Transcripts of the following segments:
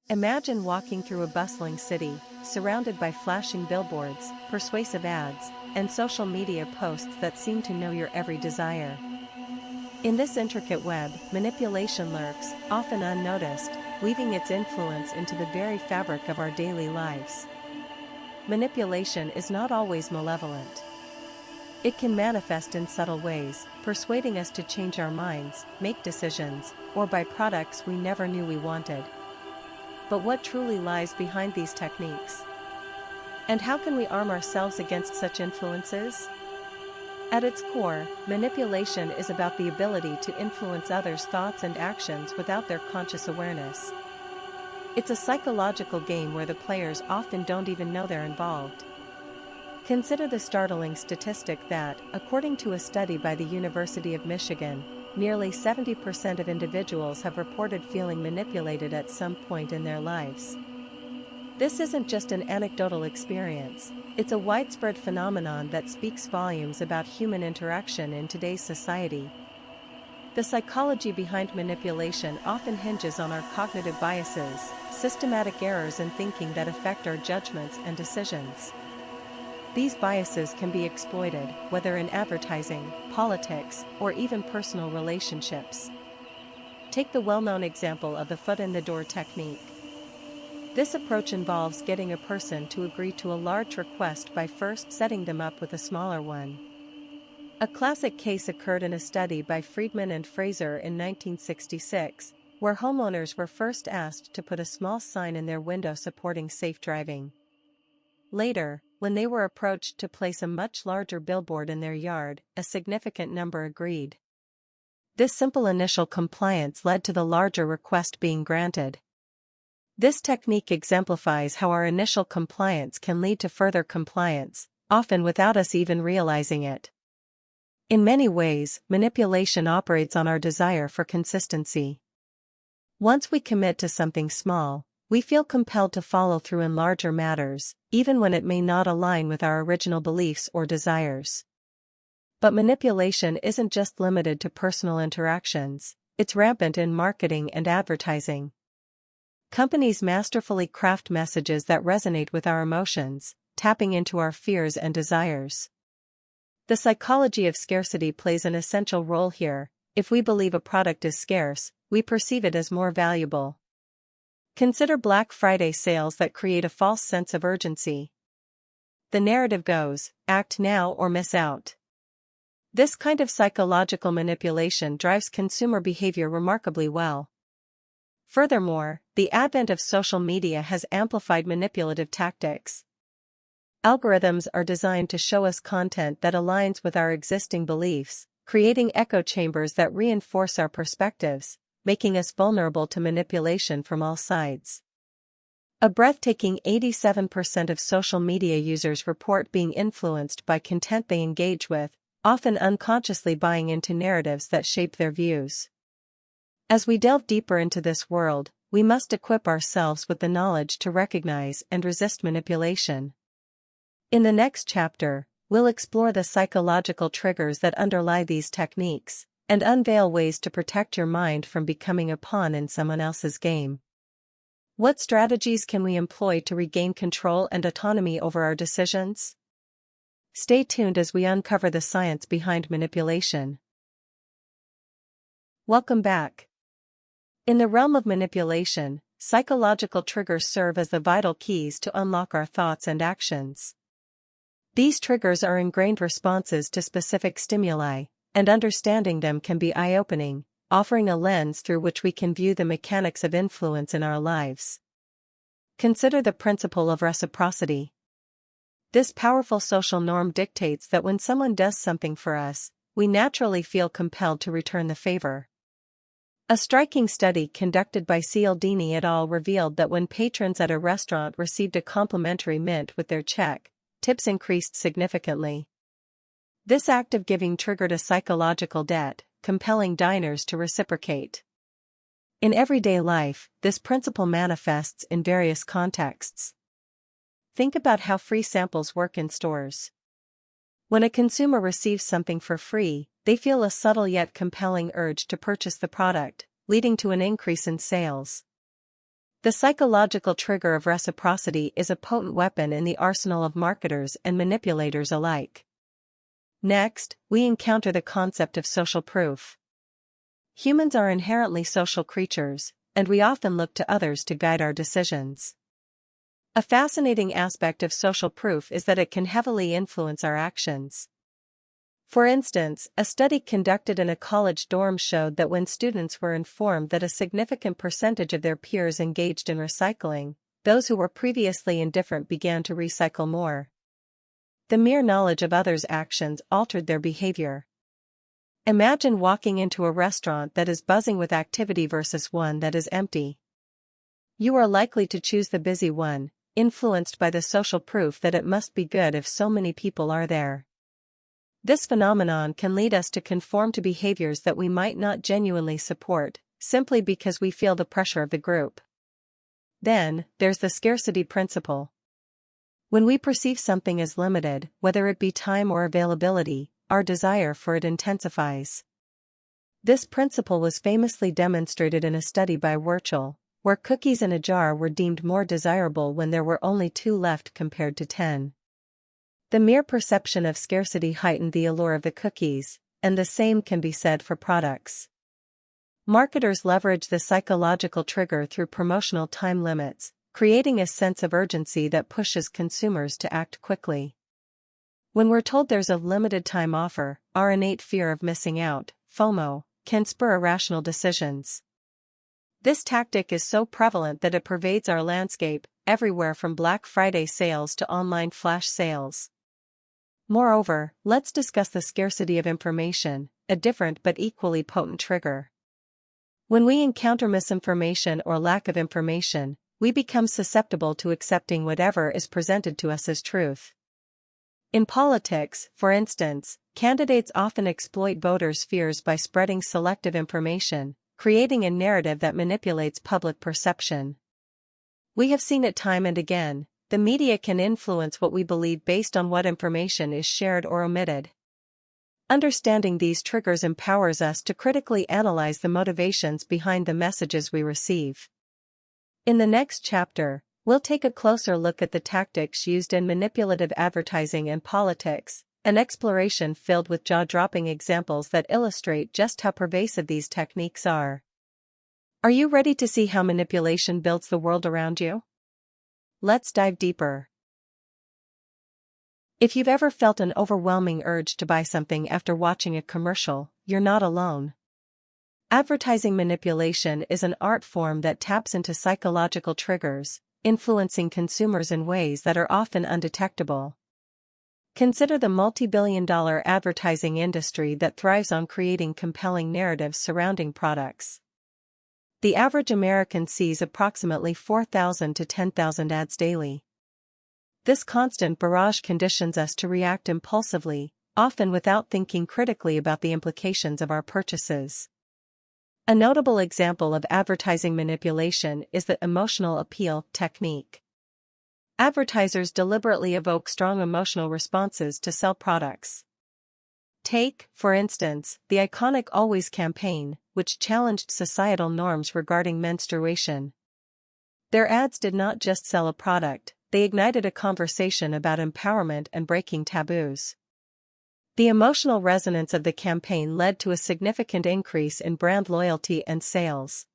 Imagine walking through a bustling city, surrounded by flashing billboards, persuasive ads, and social media posts that seem to know your every desire. In this intricate web, manipulation lurks, often unnoticed, weaving its influence into the very fabric of our daily lives. Manipulation is not always malevolent. It can manifest in subtle ways, persuading us to change our minds, make decisions, or buy products we never knew we wanted. But what truly lies behind these techniques? And how can we arm ourselves against such influences? At its core, manipulation is about the ability to influence others' thoughts and actions without their conscious awareness. It's a psychological game where the players often don't even know they're involved. Consider the startling statistic that, according to a study by the University of Michigan, nearly 70% of individuals have reported feeling manipulated at some point in their lives. This isn't just an anecdotal experience, it's a widespread phenomenon that speaks volumes about human interaction in today's society. The psychology behind manipulation often hinges on our cognitive biases, systematic errors in thinking that affect our judgments and decisions. These biases can be exploited, whether in advertising, politics, or even personal relationships. Take the well-known example of the foot-in-the-door technique. This approach involves getting a person to agree to a large request by first setting them up with a smaller one. A classic case occurred in a study by Friedman and Fraser in 1966, where homeowners were first asked to put a small sign in their window supporting safe driving. Later, when they were approached to place a much larger billboard in their yard, a significant number agreed. This simple initial compliance led to the larger request being granted. This technique exemplifies how our initial compliance can lead to further compliance, often without us even realizing it. In many ways, manipulation operates on our desire for consistency. Once we commit to something small, we feel compelled to follow through in larger matters, even when it may not align with our original beliefs or desires. But manipulation isn't just limited to personal interactions, it's rampant in marketing and advertising. Companies masterfully craft messages that resonate with our emotions, tapping into our fears and desires. The psychology of scarcity plays an essential role here. If we believe a product is scarce, we perceive it as more valuable. Consider Black Friday sales that create a false sense of urgency. The narrative goes, act now or miss out. This kind of psychological manipulation drives consumer behavior remarkably well. Furthermore, the advent of social media has amplified manipulative tactics. Algorithms are designed to show us content that aligns with our existing beliefs, creating echo chambers that reinforce our perspectives, making us vulnerable to manipulation from all sides. A breathtaking 87% of social media users report being influenced by content they engage with, often unconsciously buying into narratives that shape their views. As we delve deeper into this world, we must equip ourselves with the knowledge to recognize and resist manipulation. In the next chapter, we'll explore the psychological triggers that underlie these techniques, and unveil ways to protect your mind from becoming a pawn in someone else's game. What strategies can we employ to regain control and autonomy over our decisions? Stay tuned as we uncover the science behind manipulation. Welcome back. In the realm of manipulation, psychological triggers serve as the vital keys to unlock our thoughts and actions. These triggers are ingrained responses to specific stimuli, and understanding them can be eye-opening, offering a lens through which we can view the mechanics of influence in our lives. Consider the principle of reciprocity. This powerful social norm dictates that when someone does something for us, we naturally feel compelled to return the favor. A striking study conducted by Cialdini et al. Revealed that when patrons at a restaurant received a complimentary mint with their check, tips increased significantly. This act of giving triggered a psychological debt, compelling diners to reciprocate. In everyday life, this principle manifests in various contexts. Think about how free samples work in stores. When a consumer receives something for free, they feel a subtle yet compelling urge to purchase the product, leading to an increase in sales. The psychological trigger of reciprocity is a potent weapon in the arsenal of marketers and manipulators alike. Next, we encounter the concept of social proof. Humans are inherently social creatures, and we often look to others to guide our decisions. A fascinating aspect of social proof is that it can heavily influence our actions. For instance, a study conducted in a college dorm showed that when students were informed that a significant percentage of their peers engaged in recycling, those who were previously indifferent began to recycle more. The mere knowledge of others' actions altered their behavior. Imagine walking into a restaurant that is buzzing with activity versus one that is empty. You are likely to choose the busy one, influenced by the social proof that it must be good if so many people are there. This phenomenon can lead us to conform to behaviors that we might not genuinely support, simply because we feel the pressure of the group. Then, there's the scarcity principle. When we perceive something as limited, whether it be time or availability, our desire for it intensifies. This principle was famously demonstrated in a study by Wurchel, where cookies in a jar were deemed more desirable when there were only 2 left compared to 10. The mere perception of scarcity heightened the allure of the cookies, and the same can be said for products. Marketers leverage the psychological trigger through promotional time limits, creating a sense of urgency that pushes consumers to act quickly. When we're told there's a limited time offer, our innate fear of missing out, FOMO, can spur irrational decisions. This tactic is so prevalent that it pervades our landscape, everywhere from Black Friday sales to online flash sales. Moreover, let's discuss the scarcity of information, a different but equally potent trigger. When we encounter misinformation or lack of information, we become susceptible to accepting whatever is presented to us as truth. In politics, for instance, candidates often exploit voters' fears by spreading selective information, creating a narrative that manipulates public perception. We have seen it time and again. The media can influence what we believe based on what information is shared or omitted. Understanding these triggers empowers us to critically analyze the motivations behind the messages we receive. In the next chapter, we'll take a closer look at the tactics used in manipulative advertising and politics, an exploration filled with jaw-dropping examples that illustrate just how pervasive these techniques are. Are you ready to see how manipulation builds the world around you? Let's dive deeper. If you've ever felt an overwhelming urge to buy something after watching a commercial, you're not alone. Advertising manipulation is an art form that taps into psychological triggers, influencing consumers in ways that are often undetectable. Consider the multi-billion-dollar advertising industry that thrives on creating compelling narratives surrounding products. The average American sees approximately 4,000 to 10,000 ads daily. This constant barrage conditions us to react impulsively, often without thinking critically about the implications of our purchases. A notable example of advertising manipulation is the emotional appeal technique. Advertisers deliberately evoke strong emotional responses to sell products. Take, for instance, the iconic Always campaign, which challenged societal norms regarding menstruation. Their ads did not just sell a product, they ignited a conversation about empowerment and breaking taboos. The emotional resonance of the campaign led to a significant increase in brand loyalty and sales.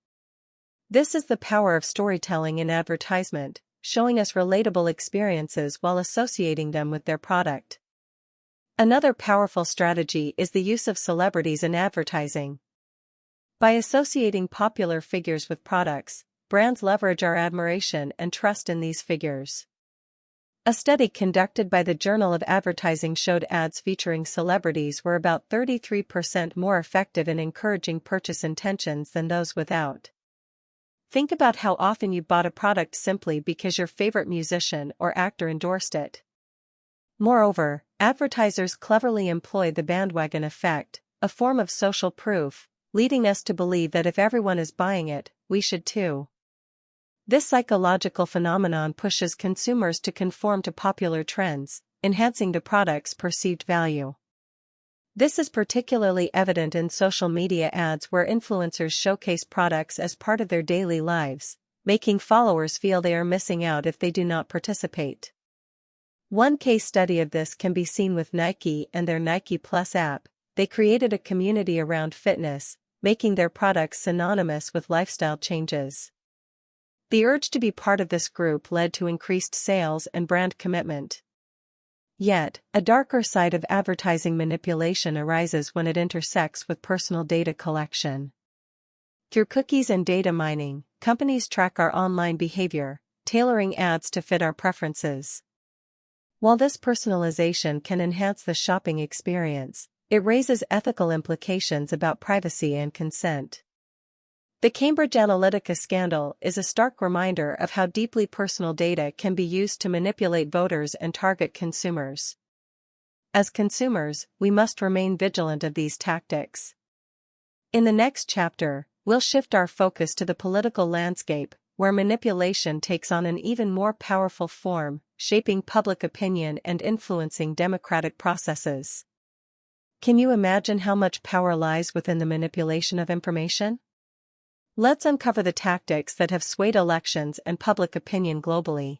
This is the power of storytelling in advertisement, showing us relatable experiences while associating them with their product. Another powerful strategy is the use of celebrities in advertising. By associating popular figures with products, brands leverage our admiration and trust in these figures. A study conducted by the Journal of Advertising showed ads featuring celebrities were about 33% more effective in encouraging purchase intentions than those without. Think about how often you bought a product simply because your favorite musician or actor endorsed it. Moreover, advertisers cleverly employ the bandwagon effect, a form of social proof, leading us to believe that if everyone is buying it, we should too. This psychological phenomenon pushes consumers to conform to popular trends, enhancing the product's perceived value. This is particularly evident in social media ads where influencers showcase products as part of their daily lives, making followers feel they are missing out if they do not participate. One case study of this can be seen with Nike and their Nike Plus app. They created a community around fitness, making their products synonymous with lifestyle changes. The urge to be part of this group led to increased sales and brand commitment. Yet, a darker side of advertising manipulation arises when it intersects with personal data collection. Through cookies and data mining, companies track our online behavior, tailoring ads to fit our preferences. While this personalization can enhance the shopping experience, it raises ethical implications about privacy and consent. The Cambridge Analytica scandal is a stark reminder of how deeply personal data can be used to manipulate voters and target consumers. As consumers, we must remain vigilant of these tactics. In the next chapter, we'll shift our focus to the political landscape, where manipulation takes on an even more powerful form, shaping public opinion and influencing democratic processes. Can you imagine how much power lies within the manipulation of information? Let's uncover the tactics that have swayed elections and public opinion globally.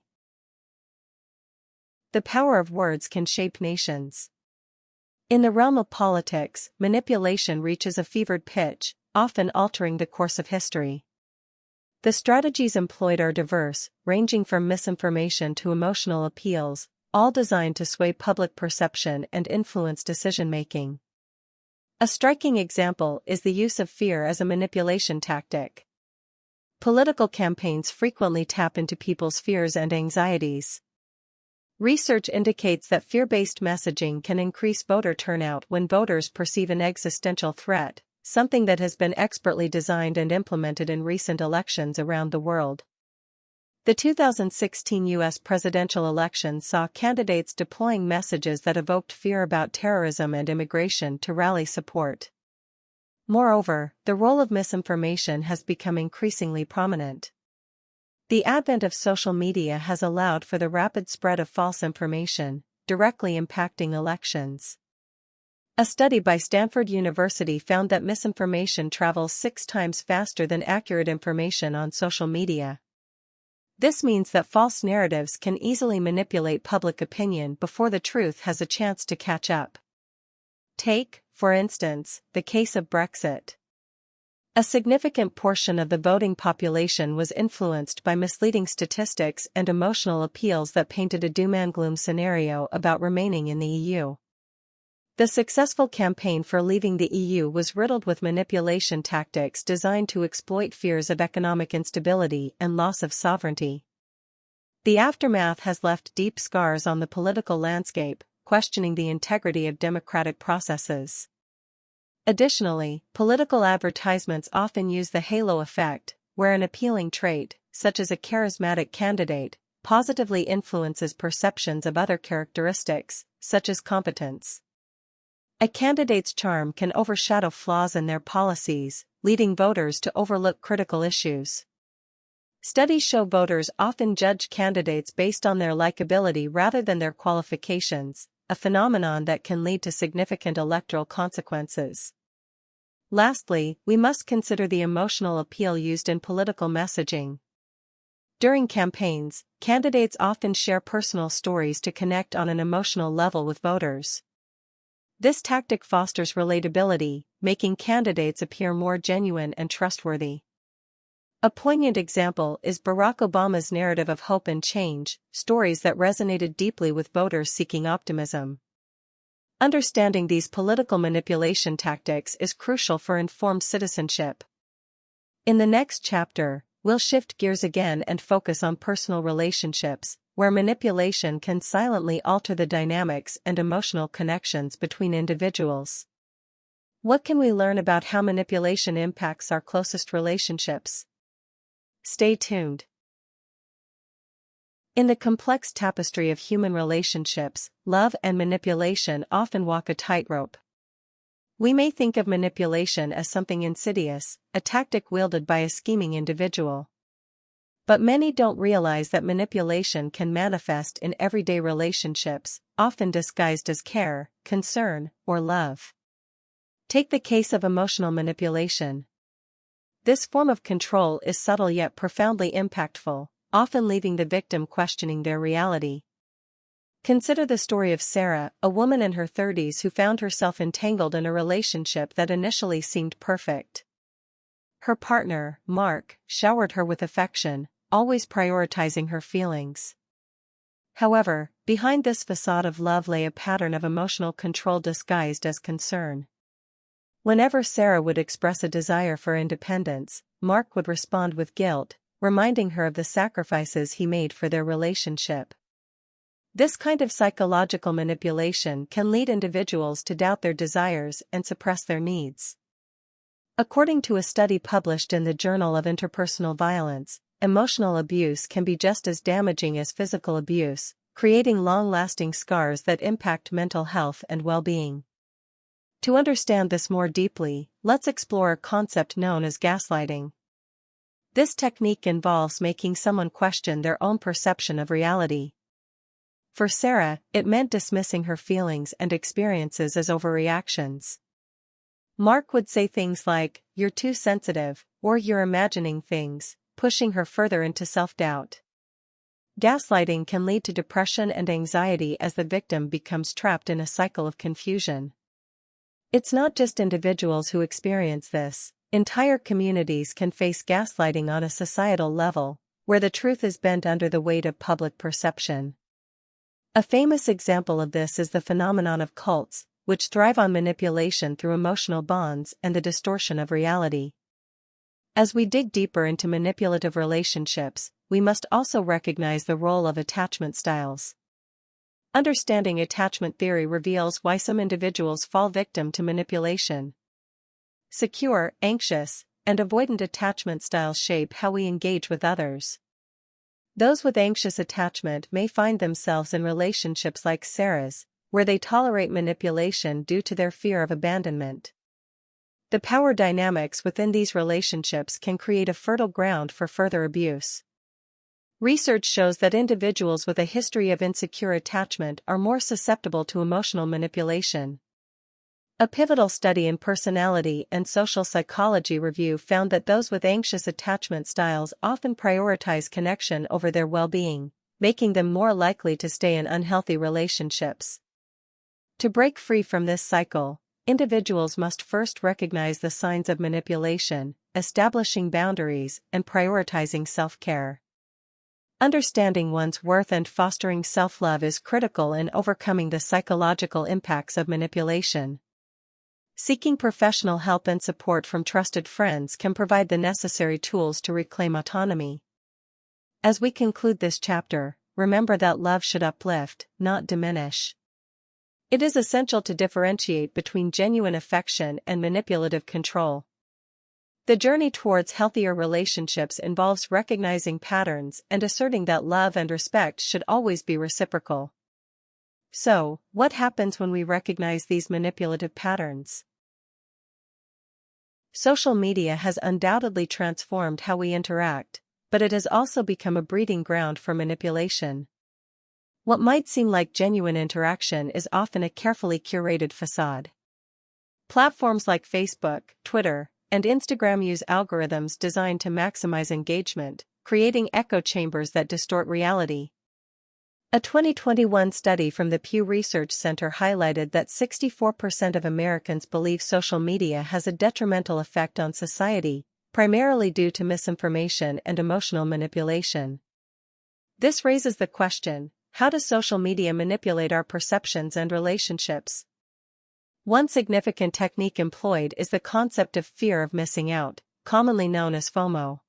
The power of words can shape nations. In the realm of politics, manipulation reaches a fevered pitch, often altering the course of history. The strategies employed are diverse, ranging from misinformation to emotional appeals, all designed to sway public perception and influence decision-making. A striking example is the use of fear as a manipulation tactic. Political campaigns frequently tap into people's fears and anxieties. Research indicates that fear-based messaging can increase voter turnout when voters perceive an existential threat, something that has been expertly designed and implemented in recent elections around the world. The 2016 U.S. presidential election saw candidates deploying messages that evoked fear about terrorism and immigration to rally support. Moreover, the role of misinformation has become increasingly prominent. The advent of social media has allowed for the rapid spread of false information, directly impacting elections. A study by Stanford University found that misinformation travels 6 times faster than accurate information on social media. This means that false narratives can easily manipulate public opinion before the truth has a chance to catch up. Take, for instance, the case of Brexit. A significant portion of the voting population was influenced by misleading statistics and emotional appeals that painted a doom and gloom scenario about remaining in the EU. The successful campaign for leaving the EU was riddled with manipulation tactics designed to exploit fears of economic instability and loss of sovereignty. The aftermath has left deep scars on the political landscape, questioning the integrity of democratic processes. Additionally, political advertisements often use the halo effect, where an appealing trait, such as a charismatic candidate, positively influences perceptions of other characteristics, such as competence. A candidate's charm can overshadow flaws in their policies, leading voters to overlook critical issues. Studies show voters often judge candidates based on their likability rather than their qualifications, a phenomenon that can lead to significant electoral consequences. Lastly, we must consider the emotional appeal used in political messaging. During campaigns, candidates often share personal stories to connect on an emotional level with voters. This tactic fosters relatability, making candidates appear more genuine and trustworthy. A poignant example is Barack Obama's narrative of hope and change, stories that resonated deeply with voters seeking optimism. Understanding these political manipulation tactics is crucial for informed citizenship. In the next chapter, we'll shift gears again and focus on personal relationships, where manipulation can silently alter the dynamics and emotional connections between individuals. What can we learn about how manipulation impacts our closest relationships? Stay tuned. In the complex tapestry of human relationships, love and manipulation often walk a tightrope. We may think of manipulation as something insidious, a tactic wielded by a scheming individual. But many don't realize that manipulation can manifest in everyday relationships, often disguised as care, concern, or love. Take the case of emotional manipulation. This form of control is subtle yet profoundly impactful, often leaving the victim questioning their reality. Consider the story of Sarah, a woman in her 30s who found herself entangled in a relationship that initially seemed perfect. Her partner, Mark, showered her with affection, always prioritizing her feelings. However, behind this facade of love lay a pattern of emotional control disguised as concern. Whenever Sarah would express a desire for independence, Mark would respond with guilt, reminding her of the sacrifices he made for their relationship. This kind of psychological manipulation can lead individuals to doubt their desires and suppress their needs. According to a study published in the Journal of Interpersonal Violence, emotional abuse can be just as damaging as physical abuse, creating long-lasting scars that impact mental health and well-being. To understand this more deeply, let's explore a concept known as gaslighting. This technique involves making someone question their own perception of reality. For Sarah, it meant dismissing her feelings and experiences as overreactions. Mark would say things like, "You're too sensitive," or "You're imagining things," pushing her further into self-doubt. Gaslighting can lead to depression and anxiety as the victim becomes trapped in a cycle of confusion. It's not just individuals who experience this, entire communities can face gaslighting on a societal level, where the truth is bent under the weight of public perception. A famous example of this is the phenomenon of cults, which thrive on manipulation through emotional bonds and the distortion of reality. As we dig deeper into manipulative relationships, we must also recognize the role of attachment styles. Understanding attachment theory reveals why some individuals fall victim to manipulation. Secure, anxious, and avoidant attachment styles shape how we engage with others. Those with anxious attachment may find themselves in relationships like Sarah's, where they tolerate manipulation due to their fear of abandonment. The power dynamics within these relationships can create a fertile ground for further abuse. Research shows that individuals with a history of insecure attachment are more susceptible to emotional manipulation. A pivotal study in personality and social psychology review found that those with anxious attachment styles often prioritize connection over their well-being, making them more likely to stay in unhealthy relationships. To break free from this cycle, individuals must first recognize the signs of manipulation, establishing boundaries, and prioritizing self-care. Understanding one's worth and fostering self-love is critical in overcoming the psychological impacts of manipulation. Seeking professional help and support from trusted friends can provide the necessary tools to reclaim autonomy. As we conclude this chapter, remember that love should uplift, not diminish. It is essential to differentiate between genuine affection and manipulative control. The journey towards healthier relationships involves recognizing patterns and asserting that love and respect should always be reciprocal. So, what happens when we recognize these manipulative patterns? Social media has undoubtedly transformed how we interact, but it has also become a breeding ground for manipulation. What might seem like genuine interaction is often a carefully curated facade. Platforms like Facebook, Twitter, and Instagram use algorithms designed to maximize engagement, creating echo chambers that distort reality. A 2021 study from the Pew Research Center highlighted that 64% of Americans believe social media has a detrimental effect on society, primarily due to misinformation and emotional manipulation. This raises the question, how does social media manipulate our perceptions and relationships? One significant technique employed is the concept of fear of missing out, commonly known as FOMO.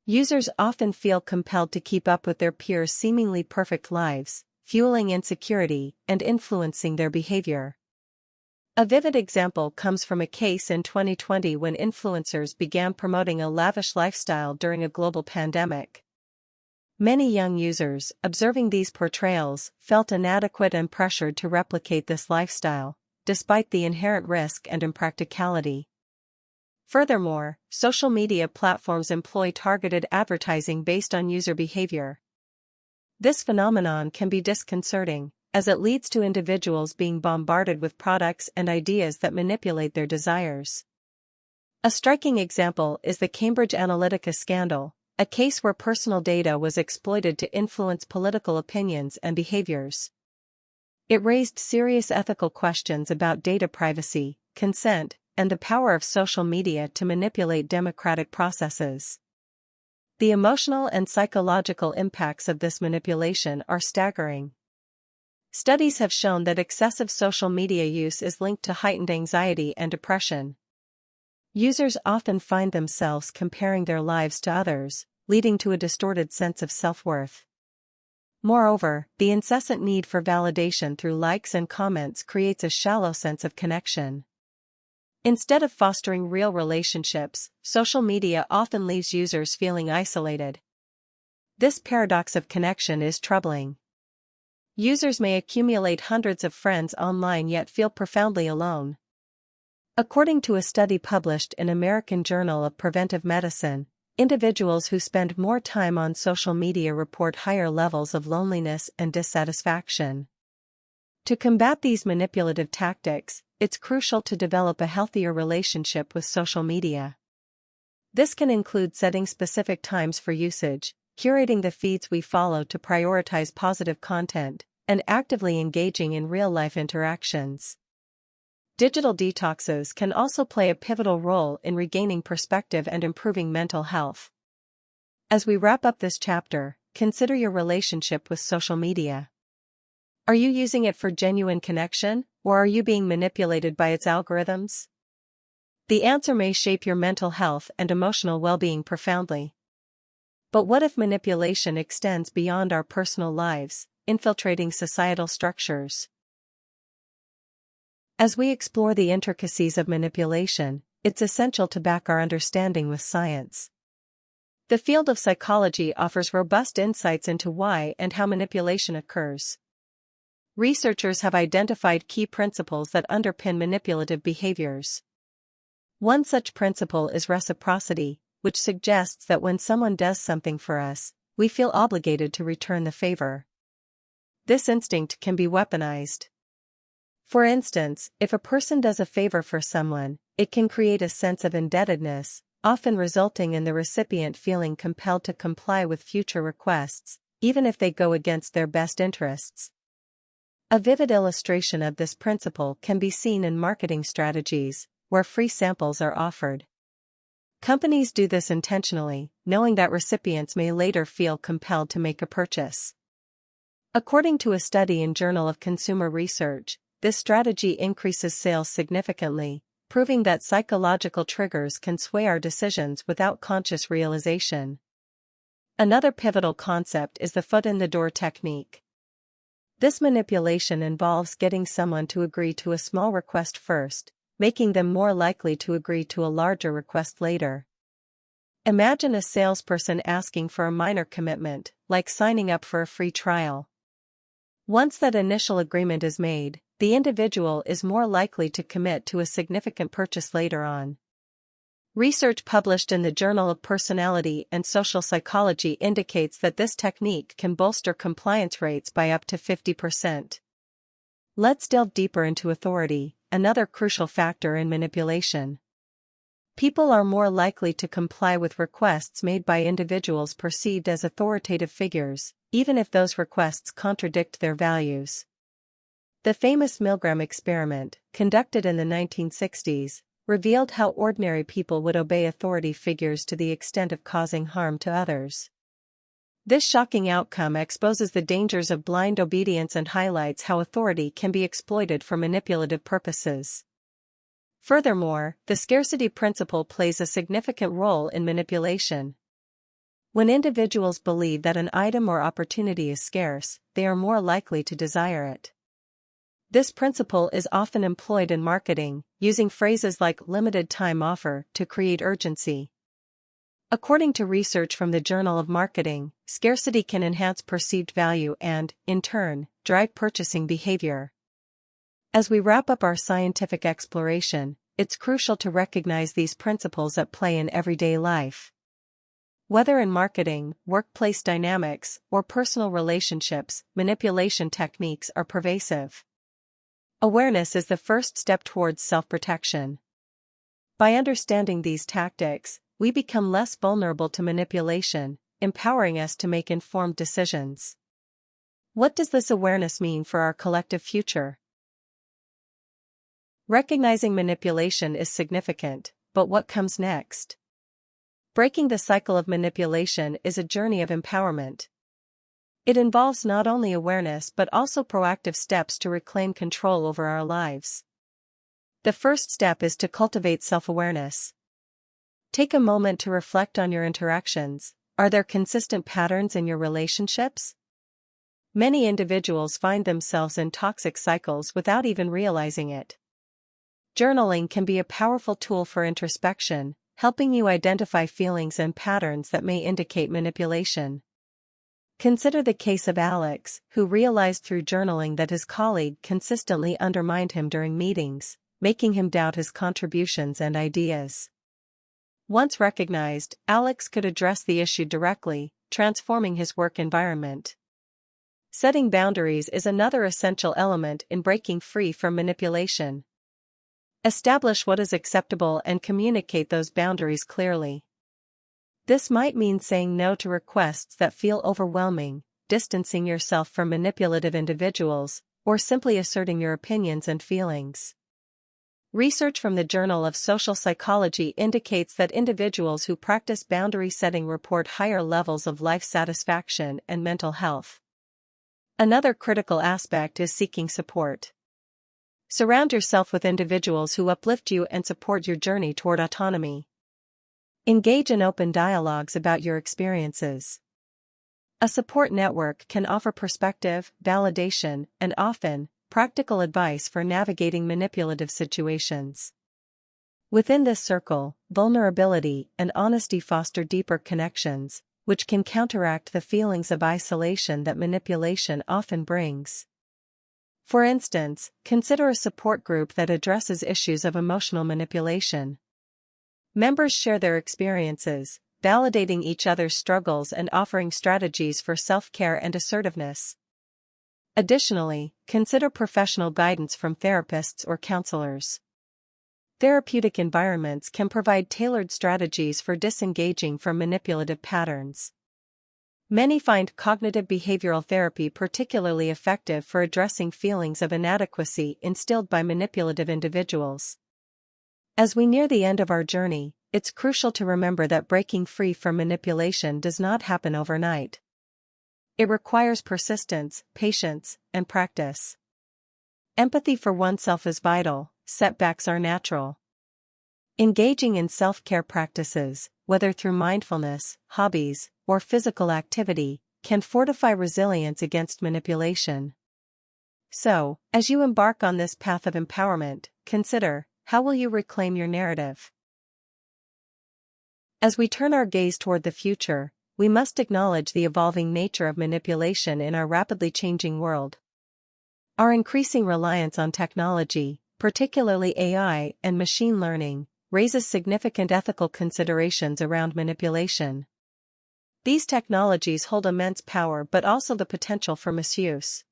Users often feel compelled to keep up with their peers' seemingly perfect lives, fueling insecurity and influencing their behavior. A vivid example comes from a case in 2020 when influencers began promoting a lavish lifestyle during a global pandemic. Many young users, observing these portrayals, felt inadequate and pressured to replicate this lifestyle, despite the inherent risk and impracticality. Furthermore, social media platforms employ targeted advertising based on user behavior. This phenomenon can be disconcerting, as it leads to individuals being bombarded with products and ideas that manipulate their desires. A striking example is the Cambridge Analytica scandal, a case where personal data was exploited to influence political opinions and behaviors. It raised serious ethical questions about data privacy, consent, and the power of social media to manipulate democratic processes. The emotional and psychological impacts of this manipulation are staggering. Studies have shown that excessive social media use is linked to heightened anxiety and depression. Users often find themselves comparing their lives to others, leading to a distorted sense of self-worth. Moreover, the incessant need for validation through likes and comments creates a shallow sense of connection. Instead of fostering real relationships, social media often leaves users feeling isolated. This paradox of connection is troubling. Users may accumulate hundreds of friends online yet feel profoundly alone. According to a study published in American Journal of Preventive Medicine, individuals who spend more time on social media report higher levels of loneliness and dissatisfaction. To combat these manipulative tactics, it's crucial to develop a healthier relationship with social media. This can include setting specific times for usage, curating the feeds we follow to prioritize positive content, and actively engaging in real-life interactions. Digital detoxes can also play a pivotal role in regaining perspective and improving mental health. As we wrap up this chapter, consider your relationship with social media. Are you using it for genuine connection, or are you being manipulated by its algorithms? The answer may shape your mental health and emotional well-being profoundly. But what if manipulation extends beyond our personal lives, infiltrating societal structures? As we explore the intricacies of manipulation, it's essential to back our understanding with science. The field of psychology offers robust insights into why and how manipulation occurs. Researchers have identified key principles that underpin manipulative behaviors. One such principle is reciprocity, which suggests that when someone does something for us, we feel obligated to return the favor. This instinct can be weaponized. For instance, if a person does a favor for someone, it can create a sense of indebtedness, often resulting in the recipient feeling compelled to comply with future requests, even if they go against their best interests. A vivid illustration of this principle can be seen in marketing strategies, where free samples are offered. Companies do this intentionally, knowing that recipients may later feel compelled to make a purchase. According to a study in Journal of Consumer Research, this strategy increases sales significantly, proving that psychological triggers can sway our decisions without conscious realization. Another pivotal concept is the foot-in-the-door technique. This manipulation involves getting someone to agree to a small request first, making them more likely to agree to a larger request later. Imagine a salesperson asking for a minor commitment, like signing up for a free trial. Once that initial agreement is made, the individual is more likely to commit to a significant purchase later on. Research published in the Journal of Personality and Social Psychology indicates that this technique can bolster compliance rates by up to 50%. Let's delve deeper into authority, another crucial factor in manipulation. People are more likely to comply with requests made by individuals perceived as authoritative figures, even if those requests contradict their values. The famous Milgram experiment, conducted in the 1960s, revealed how ordinary people would obey authority figures to the extent of causing harm to others. This shocking outcome exposes the dangers of blind obedience and highlights how authority can be exploited for manipulative purposes. Furthermore, the scarcity principle plays a significant role in manipulation. When individuals believe that an item or opportunity is scarce, they are more likely to desire it. This principle is often employed in marketing, using phrases like limited time offer to create urgency. According to research from the Journal of Marketing, scarcity can enhance perceived value and, in turn, drive purchasing behavior. As we wrap up our scientific exploration, it's crucial to recognize these principles at play in everyday life. Whether in marketing, workplace dynamics, or personal relationships, manipulation techniques are pervasive. Awareness is the first step towards self-protection. By understanding these tactics, we become less vulnerable to manipulation, empowering us to make informed decisions. What does this awareness mean for our collective future? Recognizing manipulation is significant, but what comes next? Breaking the cycle of manipulation is a journey of empowerment. It involves not only awareness but also proactive steps to reclaim control over our lives. The first step is to cultivate self-awareness. Take a moment to reflect on your interactions. Are there consistent patterns in your relationships? Many individuals find themselves in toxic cycles without even realizing it. Journaling can be a powerful tool for introspection, helping you identify feelings and patterns that may indicate manipulation. Consider the case of Alex, who realized through journaling that his colleague consistently undermined him during meetings, making him doubt his contributions and ideas. Once recognized, Alex could address the issue directly, transforming his work environment. Setting boundaries is another essential element in breaking free from manipulation. Establish what is acceptable and communicate those boundaries clearly. This might mean saying no to requests that feel overwhelming, distancing yourself from manipulative individuals, or simply asserting your opinions and feelings. Research from the Journal of Social Psychology indicates that individuals who practice boundary setting report higher levels of life satisfaction and mental health. Another critical aspect is seeking support. Surround yourself with individuals who uplift you and support your journey toward autonomy. Engage in open dialogues about your experiences. A support network can offer perspective, validation, and often, practical advice for navigating manipulative situations. Within this circle, vulnerability and honesty foster deeper connections, which can counteract the feelings of isolation that manipulation often brings. For instance, consider a support group that addresses issues of emotional manipulation. Members share their experiences, validating each other's struggles and offering strategies for self-care and assertiveness. Additionally, consider professional guidance from therapists or counselors. Therapeutic environments can provide tailored strategies for disengaging from manipulative patterns. Many find cognitive behavioral therapy particularly effective for addressing feelings of inadequacy instilled by manipulative individuals. As we near the end of our journey, it's crucial to remember that breaking free from manipulation does not happen overnight. It requires persistence, patience, and practice. Empathy for oneself is vital. Setbacks are natural. Engaging in self-care practices, whether through mindfulness, hobbies, or physical activity, can fortify resilience against manipulation. So, as you embark on this path of empowerment, consider, how will you reclaim your narrative? As we turn our gaze toward the future, we must acknowledge the evolving nature of manipulation in our rapidly changing world. Our increasing reliance on technology, particularly AI and machine learning, raises significant ethical considerations around manipulation. These technologies hold immense power but also the potential for misuse.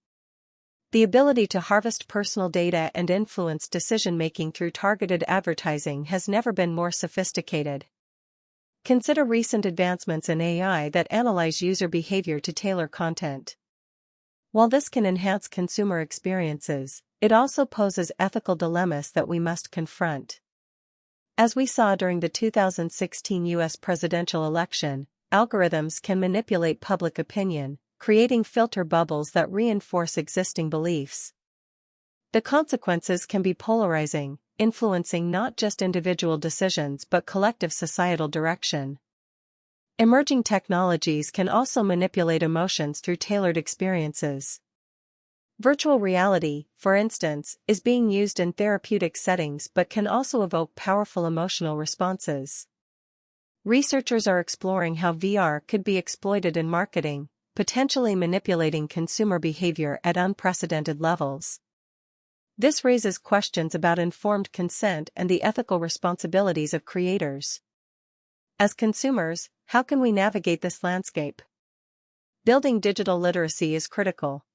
The ability to harvest personal data and influence decision-making through targeted advertising has never been more sophisticated. Consider recent advancements in AI that analyze user behavior to tailor content. While this can enhance consumer experiences, it also poses ethical dilemmas that we must confront. As we saw during the 2016 U.S. presidential election, algorithms can manipulate public opinion, creating filter bubbles that reinforce existing beliefs. The consequences can be polarizing, influencing not just individual decisions but collective societal direction. Emerging technologies can also manipulate emotions through tailored experiences. Virtual reality, for instance, is being used in therapeutic settings but can also evoke powerful emotional responses. Researchers are exploring how VR could be exploited in marketing, potentially manipulating consumer behavior at unprecedented levels. This raises questions about informed consent and the ethical responsibilities of creators. As consumers, how can we navigate this landscape? Building digital literacy is critical.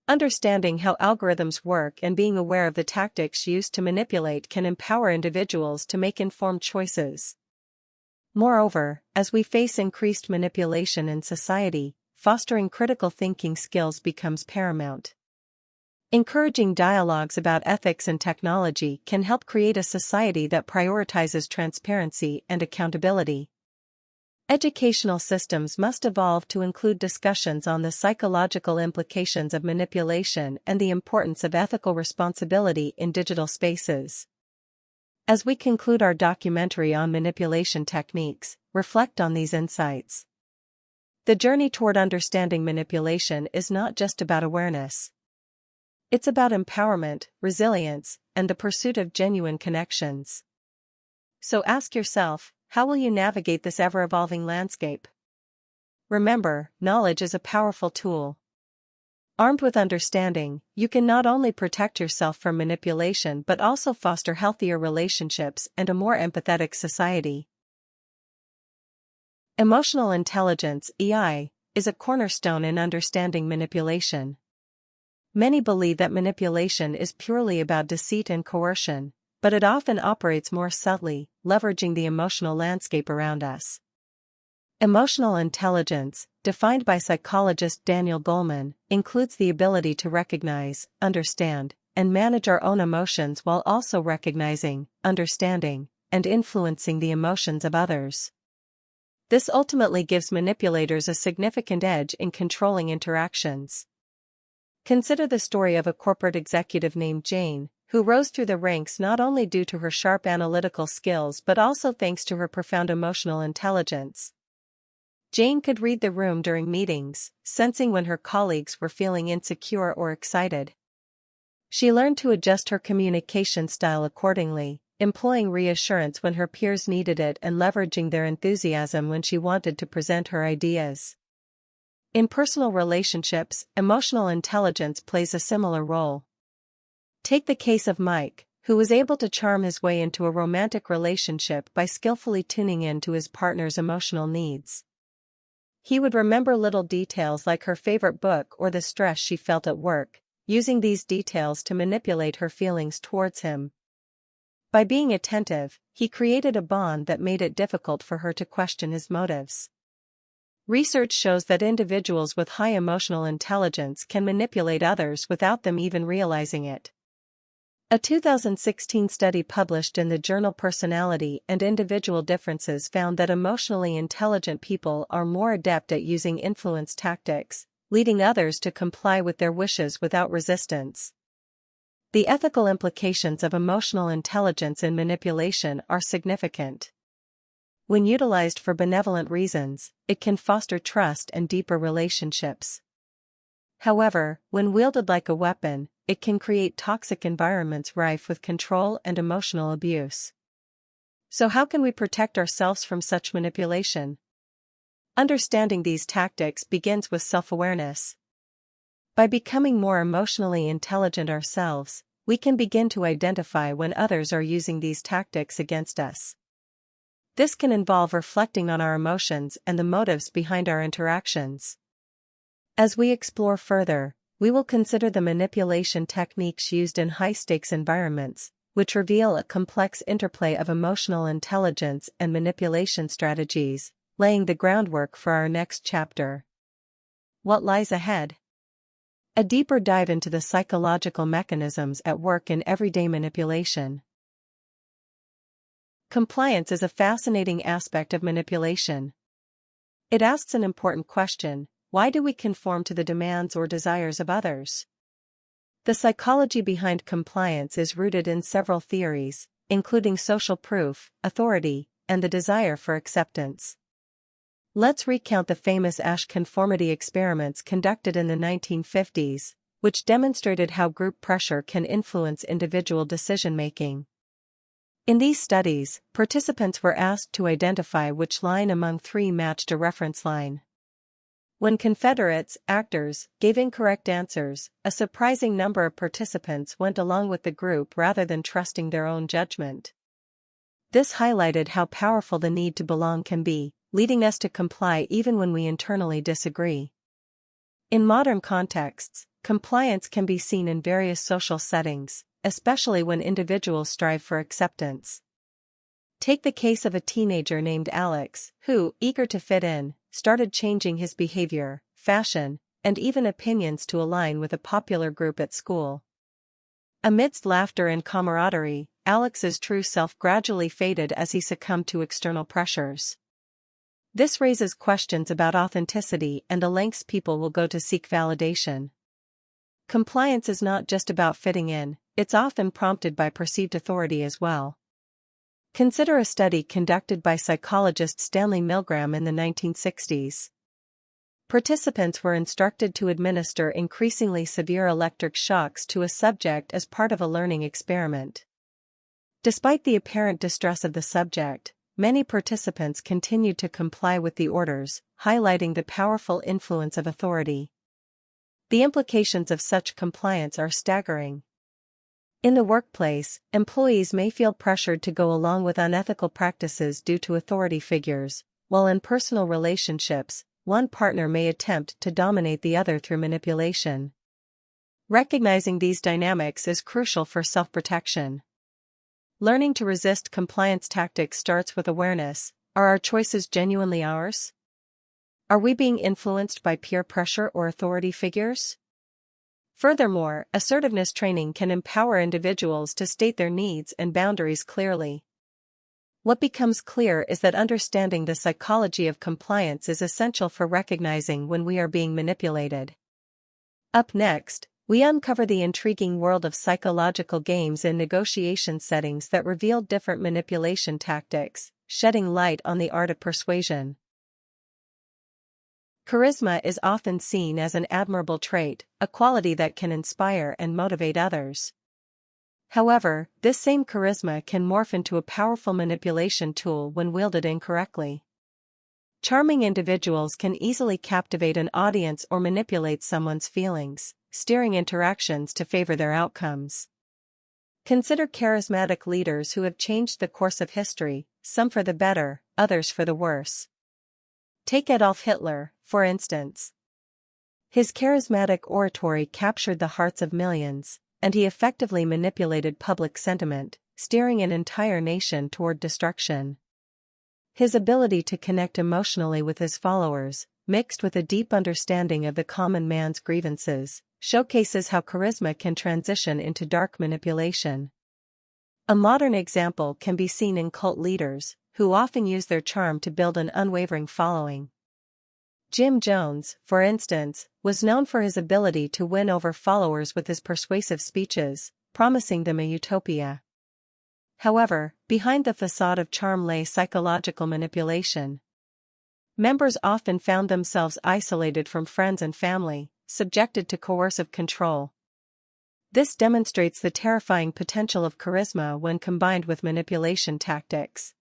Understanding how algorithms work and being aware of the tactics used to manipulate can empower individuals to make informed choices. Moreover, as we face increased manipulation in society, fostering critical thinking skills becomes paramount. Encouraging dialogues about ethics and technology can help create a society that prioritizes transparency and accountability. Educational systems must evolve to include discussions on the psychological implications of manipulation and the importance of ethical responsibility in digital spaces. As we conclude our documentary on manipulation techniques, reflect on these insights. The journey toward understanding manipulation is not just about awareness. It's about empowerment, resilience, and the pursuit of genuine connections. So ask yourself, how will you navigate this ever-evolving landscape? Remember, knowledge is a powerful tool. Armed with understanding, you can not only protect yourself from manipulation but also foster healthier relationships and a more empathetic society. Emotional intelligence (EI) is a cornerstone in understanding manipulation. Many believe that manipulation is purely about deceit and coercion, but it often operates more subtly, leveraging the emotional landscape around us. Emotional intelligence, defined by psychologist Daniel Goleman, includes the ability to recognize, understand, and manage our own emotions while also recognizing, understanding, and influencing the emotions of others. This ultimately gives manipulators a significant edge in controlling interactions. Consider the story of a corporate executive named Jane, who rose through the ranks not only due to her sharp analytical skills but also thanks to her profound emotional intelligence. Jane could read the room during meetings, sensing when her colleagues were feeling insecure or excited. She learned to adjust her communication style accordingly, employing reassurance when her peers needed it and leveraging their enthusiasm when she wanted to present her ideas. In personal relationships, emotional intelligence plays a similar role. Take the case of Mike, who was able to charm his way into a romantic relationship by skillfully tuning in to his partner's emotional needs. He would remember little details like her favorite book or the stress she felt at work, using these details to manipulate her feelings towards him. By being attentive, he created a bond that made it difficult for her to question his motives. Research shows that individuals with high emotional intelligence can manipulate others without them even realizing it. A 2016 study published in the journal Personality and Individual Differences found that emotionally intelligent people are more adept at using influence tactics, leading others to comply with their wishes without resistance. The ethical implications of emotional intelligence in manipulation are significant. When utilized for benevolent reasons, it can foster trust and deeper relationships. However, when wielded like a weapon, it can create toxic environments rife with control and emotional abuse. So how can we protect ourselves from such manipulation? Understanding these tactics begins with self-awareness. By becoming more emotionally intelligent ourselves, we can begin to identify when others are using these tactics against us. This can involve reflecting on our emotions and the motives behind our interactions. As we explore further, we will consider the manipulation techniques used in high-stakes environments, which reveal a complex interplay of emotional intelligence and manipulation strategies, laying the groundwork for our next chapter. What lies ahead? A deeper dive into the psychological mechanisms at work in everyday manipulation. Compliance is a fascinating aspect of manipulation. It asks an important question: why do we conform to the demands or desires of others? The psychology behind compliance is rooted in several theories, including social proof, authority, and the desire for acceptance. Let's recount the famous Asch conformity experiments conducted in the 1950s, which demonstrated how group pressure can influence individual decision-making. In these studies, participants were asked to identify which line among three matched a reference line. When Confederates, actors, gave incorrect answers, a surprising number of participants went along with the group rather than trusting their own judgment. This highlighted how powerful the need to belong can be, leading us to comply even when we internally disagree. In modern contexts, Compliance can be seen in various social settings, especially when individuals strive for acceptance. Take the case of a teenager named Alex, who, eager to fit in, started changing his behavior, fashion, and even opinions to align with a popular group at school. Amidst laughter and camaraderie, Alex's true self gradually faded as he succumbed to external pressures. This raises questions about authenticity and the lengths people will go to seek validation. Compliance is not just about fitting in, it's often prompted by perceived authority as well. Consider a study conducted by psychologist Stanley Milgram in the 1960s. Participants were instructed to administer increasingly severe electric shocks to a subject as part of a learning experiment. Despite the apparent distress of the subject, many participants continued to comply with the orders, highlighting the powerful influence of authority. The implications of such compliance are staggering. In the workplace, employees may feel pressured to go along with unethical practices due to authority figures, while in personal relationships, one partner may attempt to dominate the other through manipulation. Recognizing these dynamics is crucial for self-protection. Learning to resist compliance tactics starts with awareness. Are our choices genuinely ours? Are we being influenced by peer pressure or authority figures? Furthermore, assertiveness training can empower individuals to state their needs and boundaries clearly. What becomes clear is that understanding the psychology of compliance is essential for recognizing when we are being manipulated. Up next, we uncover the intriguing world of psychological games in negotiation settings that reveal different manipulation tactics, shedding light on the art of persuasion. Charisma is often seen as an admirable trait, a quality that can inspire and motivate others. However, this same charisma can morph into a powerful manipulation tool when wielded incorrectly. Charming individuals can easily captivate an audience or manipulate someone's feelings, steering interactions to favor their outcomes. Consider charismatic leaders who have changed the course of history, some for the better, others for the worse. Take Adolf Hitler, for instance. His charismatic oratory captured the hearts of millions, and he effectively manipulated public sentiment, steering an entire nation toward destruction. His ability to connect emotionally with his followers, mixed with a deep understanding of the common man's grievances, showcases how charisma can transition into dark manipulation. A modern example can be seen in cult leaders, who often use their charm to build an unwavering following. Jim Jones, for instance, was known for his ability to win over followers with his persuasive speeches, promising them a utopia. However, behind the facade of charm lay psychological manipulation. Members often found themselves isolated from friends and family, subjected to coercive control. This demonstrates the terrifying potential of charisma when combined with manipulation tactics.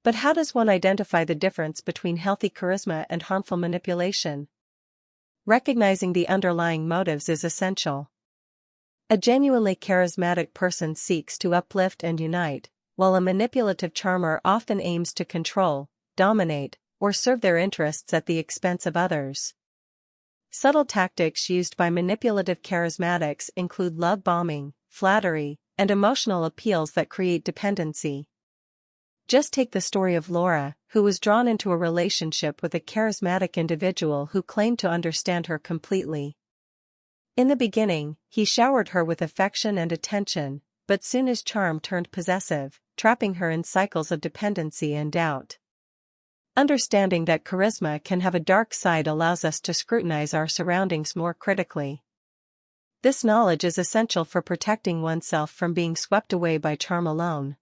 But how does one identify the difference between healthy charisma and harmful manipulation? Recognizing the underlying motives is essential. A genuinely charismatic person seeks to uplift and unite, while a manipulative charmer often aims to control, dominate, or serve their interests at the expense of others. Subtle tactics used by manipulative charismatics include love bombing, flattery, and emotional appeals that create dependency. Just take the story of Laura, who was drawn into a relationship with a charismatic individual who claimed to understand her completely. In the beginning, he showered her with affection and attention, but soon his charm turned possessive, trapping her in cycles of dependency and doubt. Understanding that charisma can have a dark side allows us to scrutinize our surroundings more critically. This knowledge is essential for protecting oneself from being swept away by charm alone.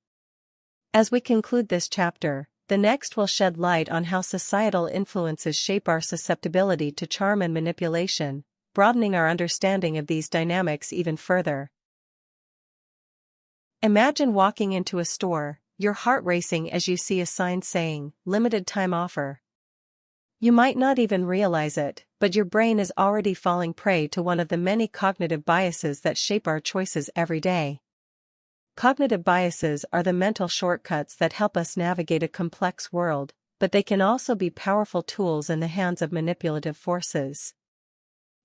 As we conclude this chapter, the next will shed light on how societal influences shape our susceptibility to charm and manipulation, broadening our understanding of these dynamics even further. Imagine walking into a store, your heart racing as you see a sign saying, "Limited time offer." You might not even realize it, but your brain is already falling prey to one of the many cognitive biases that shape our choices every day. Cognitive biases are the mental shortcuts that help us navigate a complex world, but they can also be powerful tools in the hands of manipulative forces.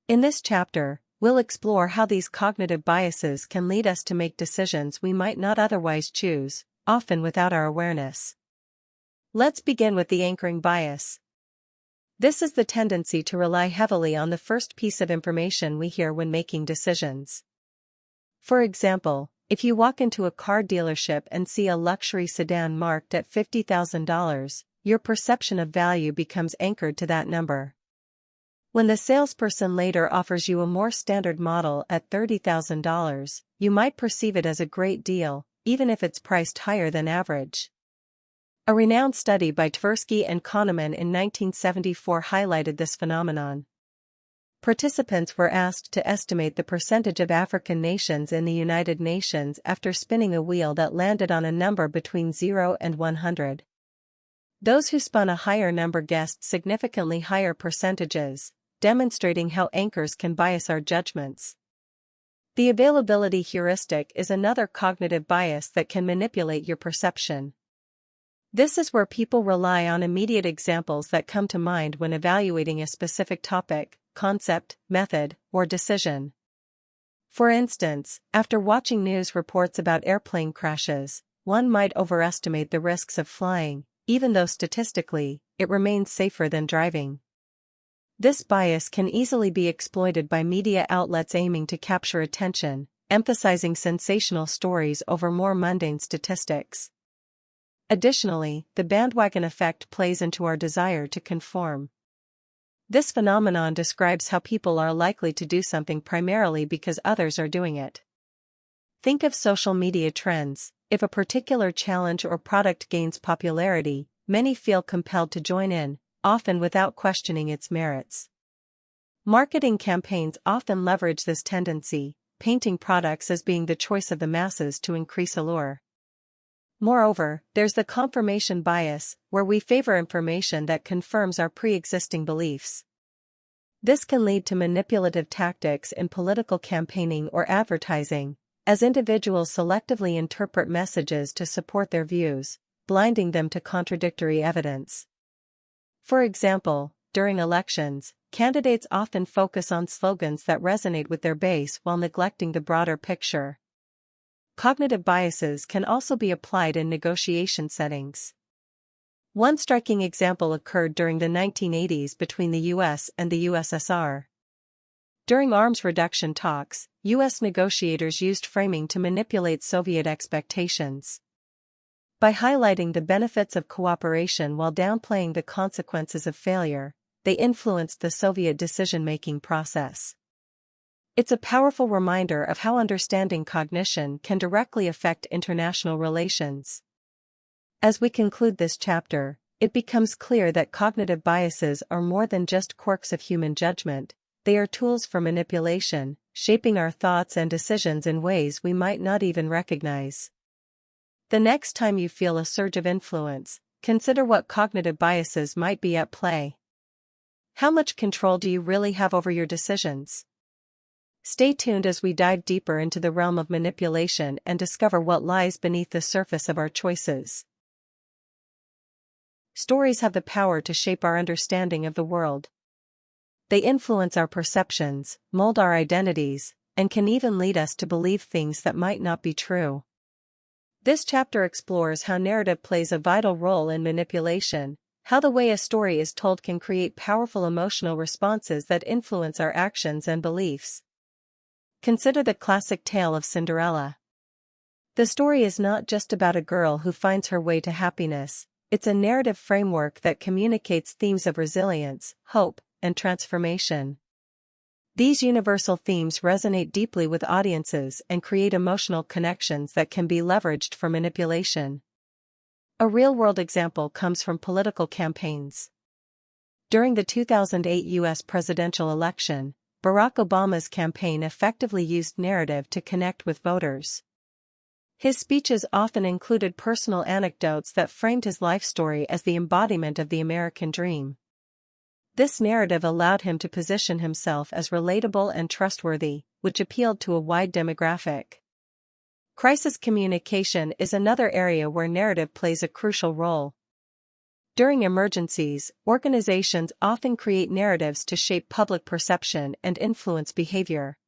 In this chapter, we'll explore how these cognitive biases can lead us to make decisions we might not otherwise choose, often without our awareness. Let's begin with the anchoring bias. This is the tendency to rely heavily on the first piece of information we hear when making decisions. For example, if you walk into a car dealership and see a luxury sedan marked at $50,000, your perception of value becomes anchored to that number. When the salesperson later offers you a more standard model at $30,000, you might perceive it as a great deal, even if it's priced higher than average. A renowned study by Tversky and Kahneman in 1974 highlighted this phenomenon. Participants were asked to estimate the percentage of African nations in the United Nations after spinning a wheel that landed on a number between 0 and 100. Those who spun a higher number guessed significantly higher percentages, demonstrating how anchors can bias our judgments. The availability heuristic is another cognitive bias that can manipulate your perception. This is where people rely on immediate examples that come to mind when evaluating a specific topic, concept, method, or decision. For instance, after watching news reports about airplane crashes, one might overestimate the risks of flying, even though statistically, it remains safer than driving. This bias can easily be exploited by media outlets aiming to capture attention, emphasizing sensational stories over more mundane statistics. Additionally, the bandwagon effect plays into our desire to conform. This phenomenon describes how people are likely to do something primarily because others are doing it. Think of social media trends. If a particular challenge or product gains popularity, many feel compelled to join in, often without questioning its merits. Marketing campaigns often leverage this tendency, painting products as being the choice of the masses to increase allure. Moreover, there's the confirmation bias, where we favor information that confirms our pre-existing beliefs. This can lead to manipulative tactics in political campaigning or advertising, as individuals selectively interpret messages to support their views, blinding them to contradictory evidence. For example, during elections, candidates often focus on slogans that resonate with their base while neglecting the broader picture. Cognitive biases can also be applied in negotiation settings. One striking example occurred during the 1980s between the US and the USSR. During arms reduction talks, US negotiators used framing to manipulate Soviet expectations. By highlighting the benefits of cooperation while downplaying the consequences of failure, they influenced the Soviet decision-making process. It's a powerful reminder of how understanding cognition can directly affect international relations. As we conclude this chapter, it becomes clear that cognitive biases are more than just quirks of human judgment. They are tools for manipulation, shaping our thoughts and decisions in ways we might not even recognize. The next time you feel a surge of influence, consider what cognitive biases might be at play. How much control do you really have over your decisions? Stay tuned as we dive deeper into the realm of manipulation and discover what lies beneath the surface of our choices. Stories have the power to shape our understanding of the world. They influence our perceptions, mold our identities, and can even lead us to believe things that might not be true. This chapter explores how narrative plays a vital role in manipulation, how the way a story is told can create powerful emotional responses that influence our actions and beliefs. Consider the classic tale of Cinderella. The story is not just about a girl who finds her way to happiness, it's a narrative framework that communicates themes of resilience, hope, and transformation. These universal themes resonate deeply with audiences and create emotional connections that can be leveraged for manipulation. A real-world example comes from political campaigns. During the 2008 U.S. presidential election, Barack Obama's campaign effectively used narrative to connect with voters. His speeches often included personal anecdotes that framed his life story as the embodiment of the American dream. This narrative allowed him to position himself as relatable and trustworthy, which appealed to a wide demographic. Crisis communication is another area where narrative plays a crucial role. During emergencies, organizations often create narratives to shape public perception and influence behavior.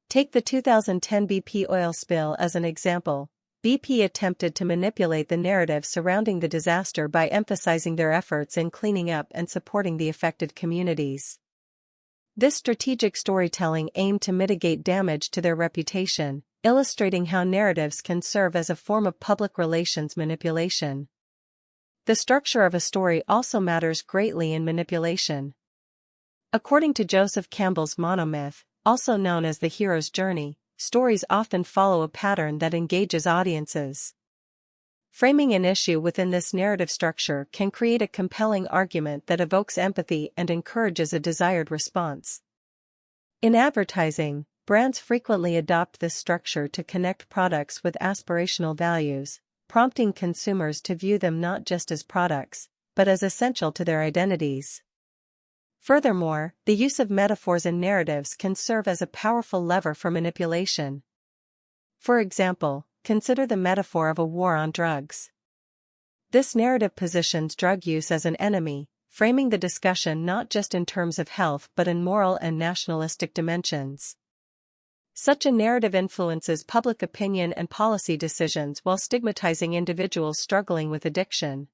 Take the 2010 BP oil spill as an example. BP attempted to manipulate the narrative surrounding the disaster by emphasizing their efforts in cleaning up and supporting the affected communities. This strategic storytelling aimed to mitigate damage to their reputation, illustrating how narratives can serve as a form of public relations manipulation. The structure of a story also matters greatly in manipulation. According to Joseph Campbell's monomyth, also known as the hero's journey, stories often follow a pattern that engages audiences. Framing an issue within this narrative structure can create a compelling argument that evokes empathy and encourages a desired response. In advertising, brands frequently adopt this structure to connect products with aspirational values, prompting consumers to view them not just as products, but as essential to their identities. Furthermore, the use of metaphors in narratives can serve as a powerful lever for manipulation. For example, consider the metaphor of a war on drugs. This narrative positions drug use as an enemy, framing the discussion not just in terms of health but in moral and nationalistic dimensions. Such a narrative influences public opinion and policy decisions while stigmatizing individuals struggling with addiction.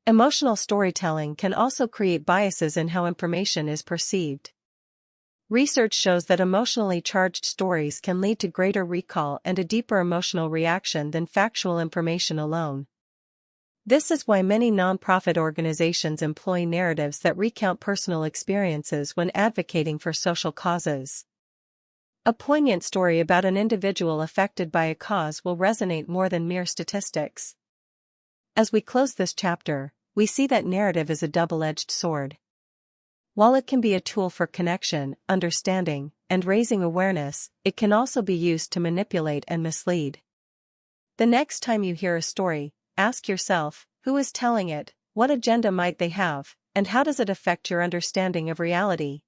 Emotional storytelling can also create biases in how information is perceived. Research shows that emotionally charged stories can lead to greater recall and a deeper emotional reaction than factual information alone. This is why many nonprofit organizations employ narratives that recount personal experiences when advocating for social causes. A poignant story about an individual affected by a cause will resonate more than mere statistics. As we close this chapter, we see that narrative is a double-edged sword. While it can be a tool for connection, understanding, and raising awareness, it can also be used to manipulate and mislead. The next time you hear a story, ask yourself, who is telling it, what agenda might they have, and how does it affect your understanding of reality?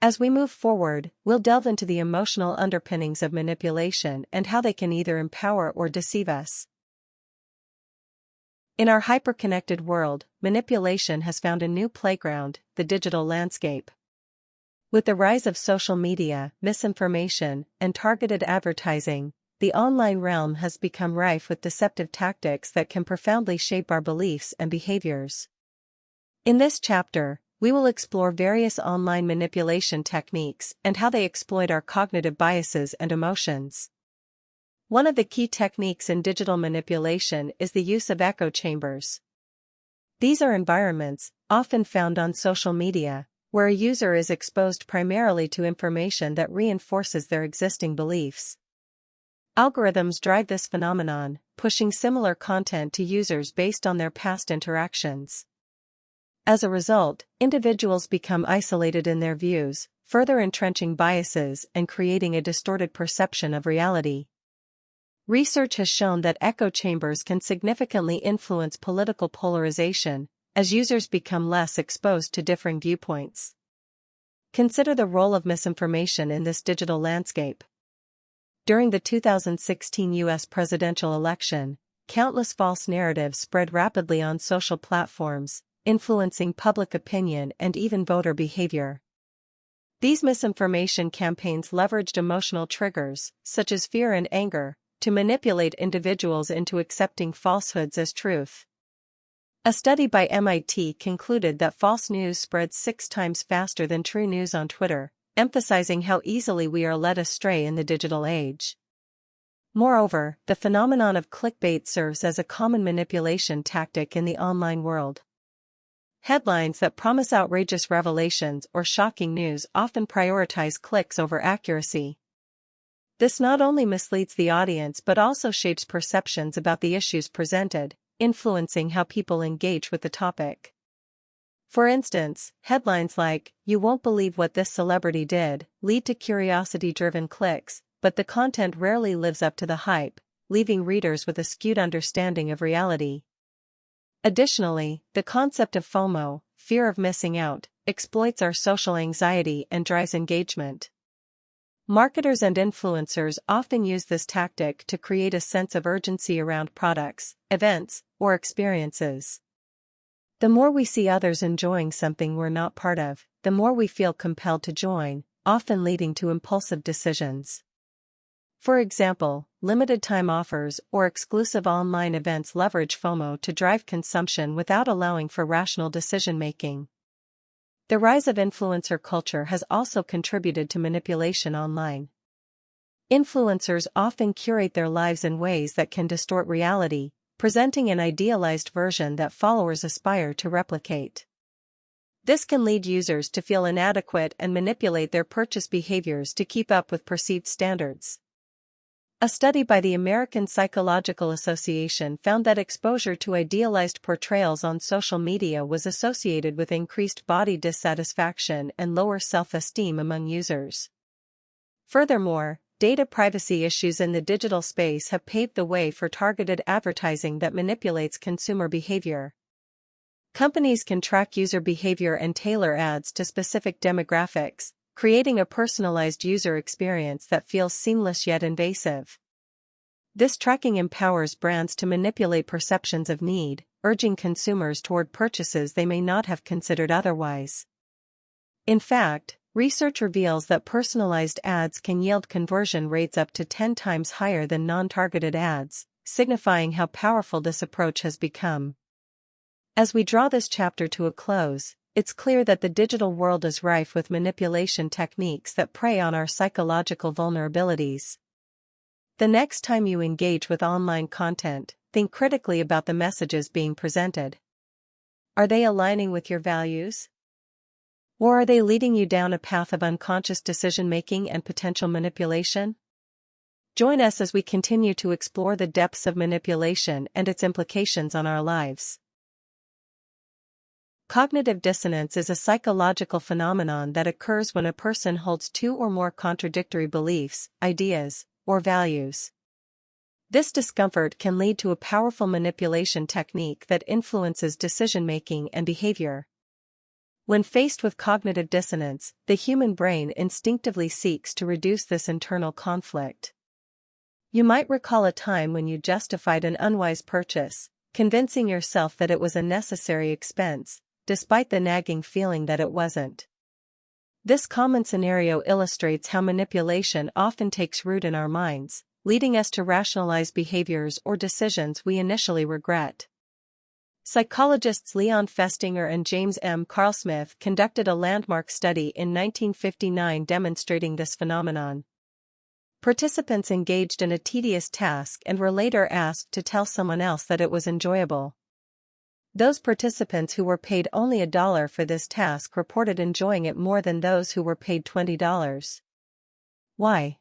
As we move forward, we'll delve into the emotional underpinnings of manipulation and how they can either empower or deceive us. In our hyper-connected world, manipulation has found a new playground, the digital landscape. With the rise of social media, misinformation, and targeted advertising, the online realm has become rife with deceptive tactics that can profoundly shape our beliefs and behaviors. In this chapter, we will explore various online manipulation techniques and how they exploit our cognitive biases and emotions. One of the key techniques in digital manipulation is the use of echo chambers. These are environments, often found on social media, where a user is exposed primarily to information that reinforces their existing beliefs. Algorithms drive this phenomenon, pushing similar content to users based on their past interactions. As a result, individuals become isolated in their views, further entrenching biases and creating a distorted perception of reality. Research has shown that echo chambers can significantly influence political polarization, as users become less exposed to differing viewpoints. Consider the role of misinformation in this digital landscape. During the 2016 U.S. presidential election, countless false narratives spread rapidly on social platforms, influencing public opinion and even voter behavior. These misinformation campaigns leveraged emotional triggers, such as fear and anger, to manipulate individuals into accepting falsehoods as truth. A study by MIT concluded that false news spreads 6 times faster than true news on Twitter, emphasizing how easily we are led astray in the digital age. Moreover, the phenomenon of clickbait serves as a common manipulation tactic in the online world. Headlines that promise outrageous revelations or shocking news often prioritize clicks over accuracy. This not only misleads the audience but also shapes perceptions about the issues presented, influencing how people engage with the topic. For instance, headlines like, "You won't believe what this celebrity did," lead to curiosity-driven clicks, but the content rarely lives up to the hype, leaving readers with a skewed understanding of reality. Additionally, the concept of FOMO, fear of missing out, exploits our social anxiety and drives engagement. Marketers and influencers often use this tactic to create a sense of urgency around products, events, or experiences. The more we see others enjoying something we're not part of, the more we feel compelled to join, often leading to impulsive decisions. For example, limited-time offers or exclusive online events leverage FOMO to drive consumption without allowing for rational decision-making. The rise of influencer culture has also contributed to manipulation online. Influencers often curate their lives in ways that can distort reality, presenting an idealized version that followers aspire to replicate. This can lead users to feel inadequate and manipulate their purchase behaviors to keep up with perceived standards. A study by the American Psychological Association found that exposure to idealized portrayals on social media was associated with increased body dissatisfaction and lower self-esteem among users. Furthermore, data privacy issues in the digital space have paved the way for targeted advertising that manipulates consumer behavior. Companies can track user behavior and tailor ads to specific demographics, creating a personalized user experience that feels seamless yet invasive. This tracking empowers brands to manipulate perceptions of need, urging consumers toward purchases they may not have considered otherwise. In fact, research reveals that personalized ads can yield conversion rates up to 10 times higher than non-targeted ads, signifying how powerful this approach has become. As we draw this chapter to a close, it's clear that the digital world is rife with manipulation techniques that prey on our psychological vulnerabilities. The next time you engage with online content, think critically about the messages being presented. Are they aligning with your values? Or are they leading you down a path of unconscious decision-making and potential manipulation? Join us as we continue to explore the depths of manipulation and its implications on our lives. Cognitive dissonance is a psychological phenomenon that occurs when a person holds two or more contradictory beliefs, ideas, or values. This discomfort can lead to a powerful manipulation technique that influences decision-making and behavior. When faced with cognitive dissonance, the human brain instinctively seeks to reduce this internal conflict. You might recall a time when you justified an unwise purchase, convincing yourself that it was a necessary expense, despite the nagging feeling that it wasn't. This common scenario illustrates how manipulation often takes root in our minds, leading us to rationalize behaviors or decisions we initially regret. Psychologists Leon Festinger and James M. Carlsmith conducted a landmark study in 1959 demonstrating this phenomenon. Participants engaged in a tedious task and were later asked to tell someone else that it was enjoyable. Those participants who were paid only $1 for this task reported enjoying it more than those who were paid $20. Why?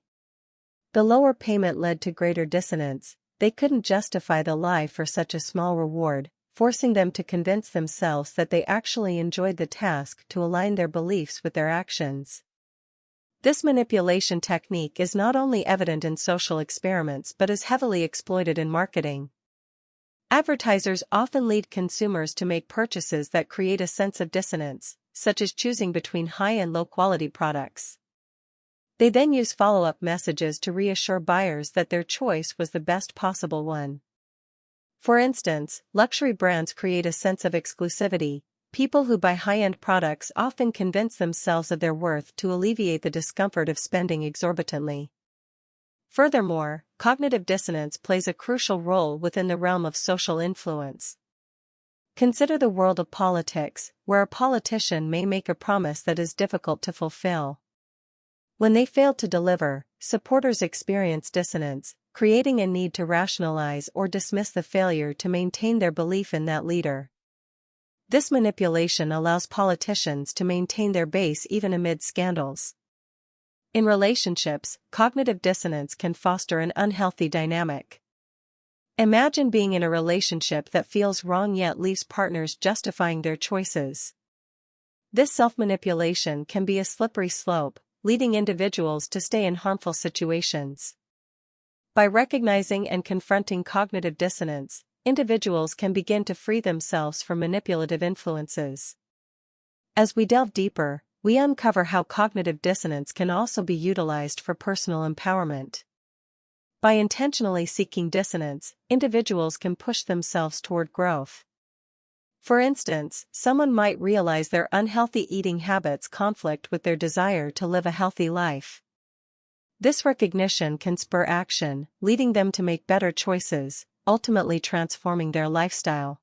The lower payment led to greater dissonance. They couldn't justify the lie for such a small reward, forcing them to convince themselves that they actually enjoyed the task to align their beliefs with their actions. This manipulation technique is not only evident in social experiments but is heavily exploited in marketing. Advertisers often lead consumers to make purchases that create a sense of dissonance, such as choosing between high and low-quality products. They then use follow-up messages to reassure buyers that their choice was the best possible one. For instance, luxury brands create a sense of exclusivity. People who buy high-end products often convince themselves of their worth to alleviate the discomfort of spending exorbitantly. Furthermore, cognitive dissonance plays a crucial role within the realm of social influence. Consider the world of politics, where a politician may make a promise that is difficult to fulfill. When they fail to deliver, supporters experience dissonance, creating a need to rationalize or dismiss the failure to maintain their belief in that leader. This manipulation allows politicians to maintain their base even amid scandals. In relationships, cognitive dissonance can foster an unhealthy dynamic. Imagine being in a relationship that feels wrong yet leaves partners justifying their choices. This self-manipulation can be a slippery slope, leading individuals to stay in harmful situations. By recognizing and confronting cognitive dissonance, individuals can begin to free themselves from manipulative influences. As we delve deeper, we uncover how cognitive dissonance can also be utilized for personal empowerment. By intentionally seeking dissonance, individuals can push themselves toward growth. For instance, someone might realize their unhealthy eating habits conflict with their desire to live a healthy life. This recognition can spur action, leading them to make better choices, ultimately transforming their lifestyle.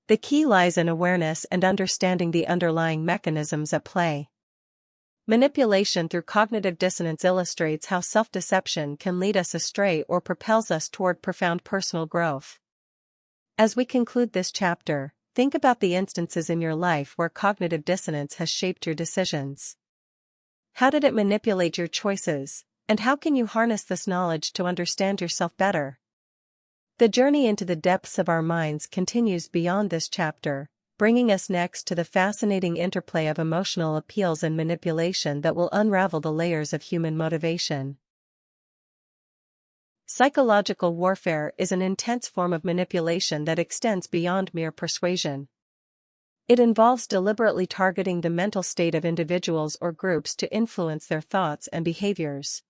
The key lies in awareness and understanding the underlying mechanisms at play. Manipulation through cognitive dissonance illustrates how self-deception can lead us astray or propels us toward profound personal growth. As we conclude this chapter, think about the instances in your life where cognitive dissonance has shaped your decisions. How did it manipulate your choices, and how can you harness this knowledge to understand yourself better? The journey into the depths of our minds continues beyond this chapter, bringing us next to the fascinating interplay of emotional appeals and manipulation that will unravel the layers of human motivation. Psychological warfare is an intense form of manipulation that extends beyond mere persuasion. It involves deliberately targeting the mental state of individuals or groups to influence their thoughts and behaviors.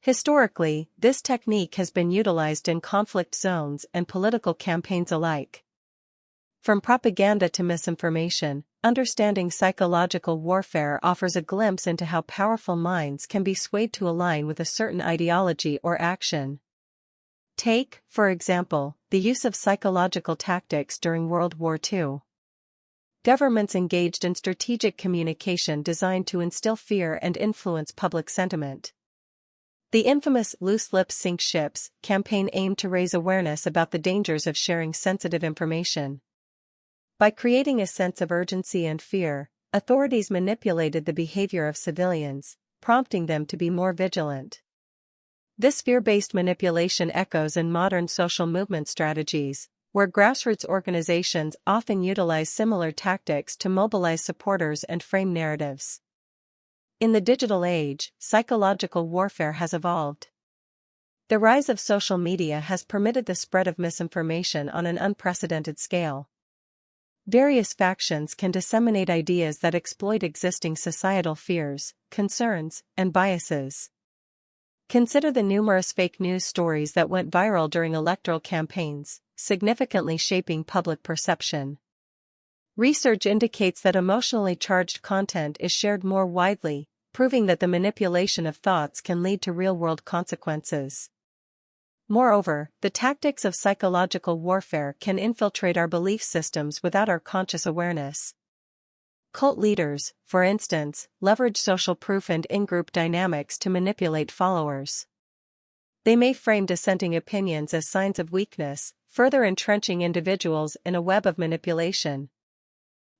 Historically, this technique has been utilized in conflict zones and political campaigns alike. From propaganda to misinformation, understanding psychological warfare offers a glimpse into how powerful minds can be swayed to align with a certain ideology or action. Take, for example, the use of psychological tactics during World War II. Governments engaged in strategic communication designed to instill fear and influence public sentiment. The infamous "loose lips sink ships" campaign aimed to raise awareness about the dangers of sharing sensitive information. By creating a sense of urgency and fear, authorities manipulated the behavior of civilians, prompting them to be more vigilant. This fear-based manipulation echoes in modern social movement strategies, where grassroots organizations often utilize similar tactics to mobilize supporters and frame narratives. In the digital age, psychological warfare has evolved. The rise of social media has permitted the spread of misinformation on an unprecedented scale. Various factions can disseminate ideas that exploit existing societal fears, concerns, and biases. Consider the numerous fake news stories that went viral during electoral campaigns, significantly shaping public perception. Research indicates that emotionally charged content is shared more widely, proving that the manipulation of thoughts can lead to real-world consequences. Moreover, the tactics of psychological warfare can infiltrate our belief systems without our conscious awareness. Cult leaders, for instance, leverage social proof and in-group dynamics to manipulate followers. They may frame dissenting opinions as signs of weakness, further entrenching individuals in a web of manipulation.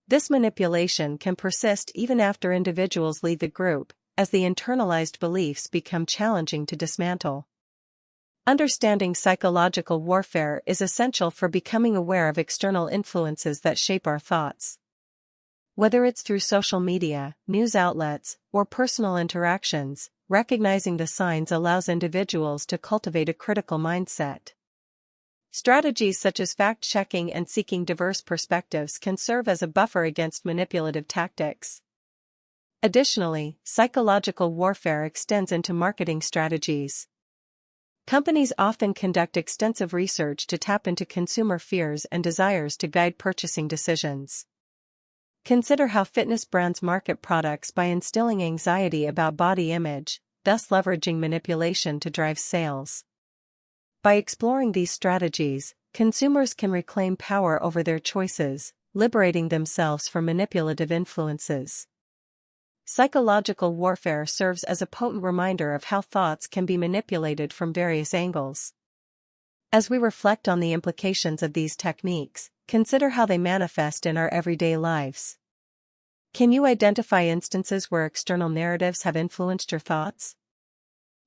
This manipulation can persist even after individuals leave the group, as the internalized beliefs become challenging to dismantle. Understanding psychological warfare is essential for becoming aware of external influences that shape our thoughts. Whether it's through social media, news outlets, or personal interactions, recognizing the signs allows individuals to cultivate a critical mindset. Strategies such as fact-checking and seeking diverse perspectives can serve as a buffer against manipulative tactics. Additionally, psychological warfare extends into marketing strategies. Companies often conduct extensive research to tap into consumer fears and desires to guide purchasing decisions. Consider how fitness brands market products by instilling anxiety about body image, thus leveraging manipulation to drive sales. By exploring these strategies, consumers can reclaim power over their choices, liberating themselves from manipulative influences. Psychological warfare serves as a potent reminder of how thoughts can be manipulated from various angles. As we reflect on the implications of these techniques, consider how they manifest in our everyday lives. Can you identify instances where external narratives have influenced your thoughts?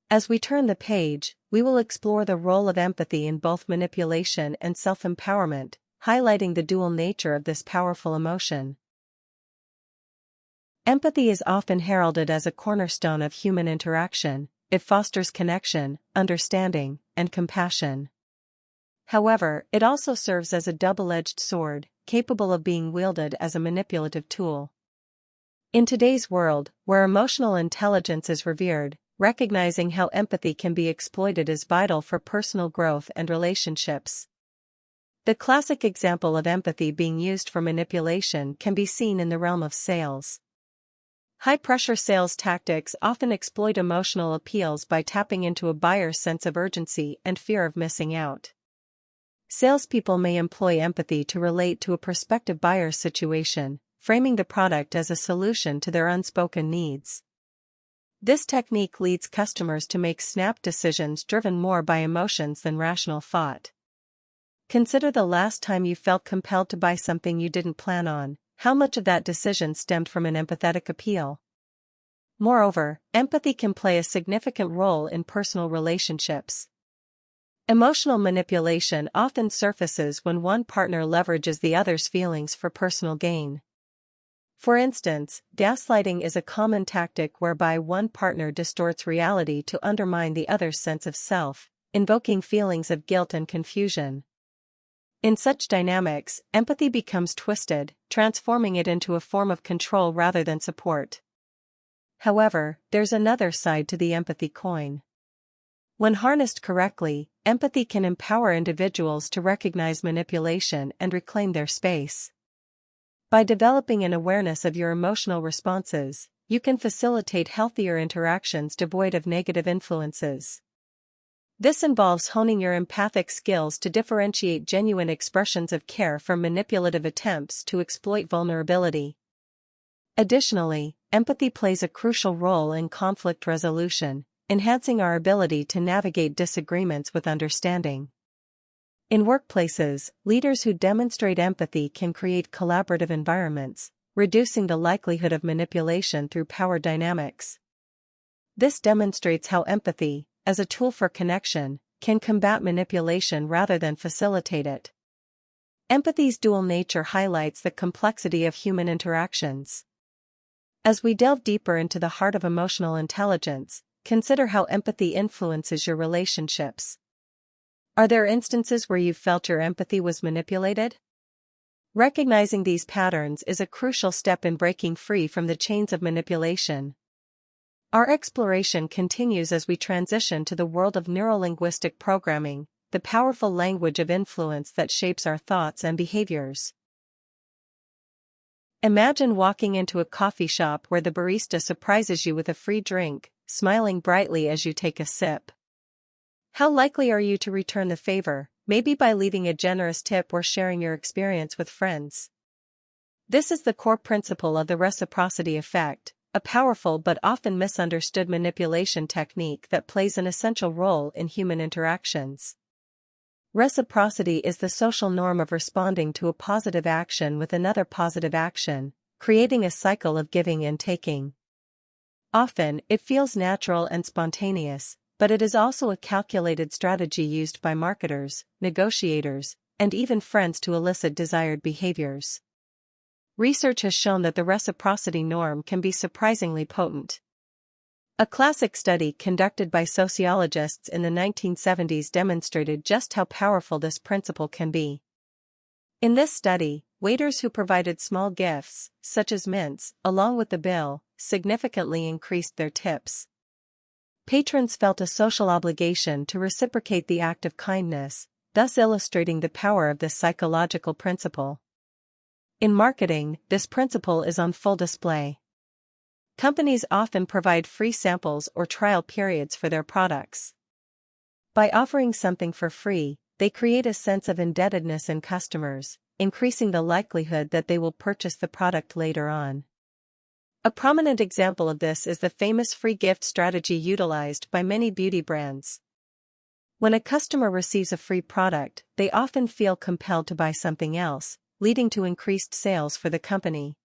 As we turn the page, we will explore the role of empathy in both manipulation and self-empowerment, highlighting the dual nature of this powerful emotion. Empathy is often heralded as a cornerstone of human interaction. It fosters connection, understanding, and compassion. However, it also serves as a double-edged sword, capable of being wielded as a manipulative tool. In today's world, where emotional intelligence is revered, recognizing how empathy can be exploited is vital for personal growth and relationships. The classic example of empathy being used for manipulation can be seen in the realm of sales. High-pressure sales tactics often exploit emotional appeals by tapping into a buyer's sense of urgency and fear of missing out. Salespeople may employ empathy to relate to a prospective buyer's situation, framing the product as a solution to their unspoken needs. This technique leads customers to make snap decisions driven more by emotions than rational thought. Consider the last time you felt compelled to buy something you didn't plan on. How much of that decision stemmed from an empathetic appeal? Moreover, empathy can play a significant role in personal relationships. Emotional manipulation often surfaces when one partner leverages the other's feelings for personal gain. For instance, gaslighting is a common tactic whereby one partner distorts reality to undermine the other's sense of self, invoking feelings of guilt and confusion. In such dynamics, empathy becomes twisted, transforming it into a form of control rather than support. However, there's another side to the empathy coin. When harnessed correctly, empathy can empower individuals to recognize manipulation and reclaim their space. By developing an awareness of your emotional responses, you can facilitate healthier interactions devoid of negative influences. This involves honing your empathic skills to differentiate genuine expressions of care from manipulative attempts to exploit vulnerability. Additionally, empathy plays a crucial role in conflict resolution, enhancing our ability to navigate disagreements with understanding. In workplaces, leaders who demonstrate empathy can create collaborative environments, reducing the likelihood of manipulation through power dynamics. This demonstrates how empathy, as a tool for connection, can combat manipulation rather than facilitate it. Empathy's dual nature highlights the complexity of human interactions. As we delve deeper into the heart of emotional intelligence, consider how empathy influences your relationships. Are there instances where you've felt your empathy was manipulated? Recognizing these patterns is a crucial step in breaking free from the chains of manipulation. Our exploration continues as we transition to the world of neurolinguistic programming, the powerful language of influence that shapes our thoughts and behaviors. Imagine walking into a coffee shop where the barista surprises you with a free drink, smiling brightly as you take a sip. How likely are you to return the favor, maybe by leaving a generous tip or sharing your experience with friends? This is the core principle of the reciprocity effect, a powerful but often misunderstood manipulation technique that plays an essential role in human interactions. Reciprocity is the social norm of responding to a positive action with another positive action, creating a cycle of giving and taking. Often, it feels natural and spontaneous, but it is also a calculated strategy used by marketers, negotiators, and even friends to elicit desired behaviors. Research has shown that the reciprocity norm can be surprisingly potent. A classic study conducted by sociologists in the 1970s demonstrated just how powerful this principle can be. In this study, waiters who provided small gifts, such as mints, along with the bill, significantly increased their tips. Patrons felt a social obligation to reciprocate the act of kindness, thus illustrating the power of this psychological principle. In marketing, this principle is on full display. Companies often provide free samples or trial periods for their products. By offering something for free, they create a sense of indebtedness in customers, increasing the likelihood that they will purchase the product later on. A prominent example of this is the famous free gift strategy utilized by many beauty brands. When a customer receives a free product, they often feel compelled to buy something else, leading to increased sales for the company.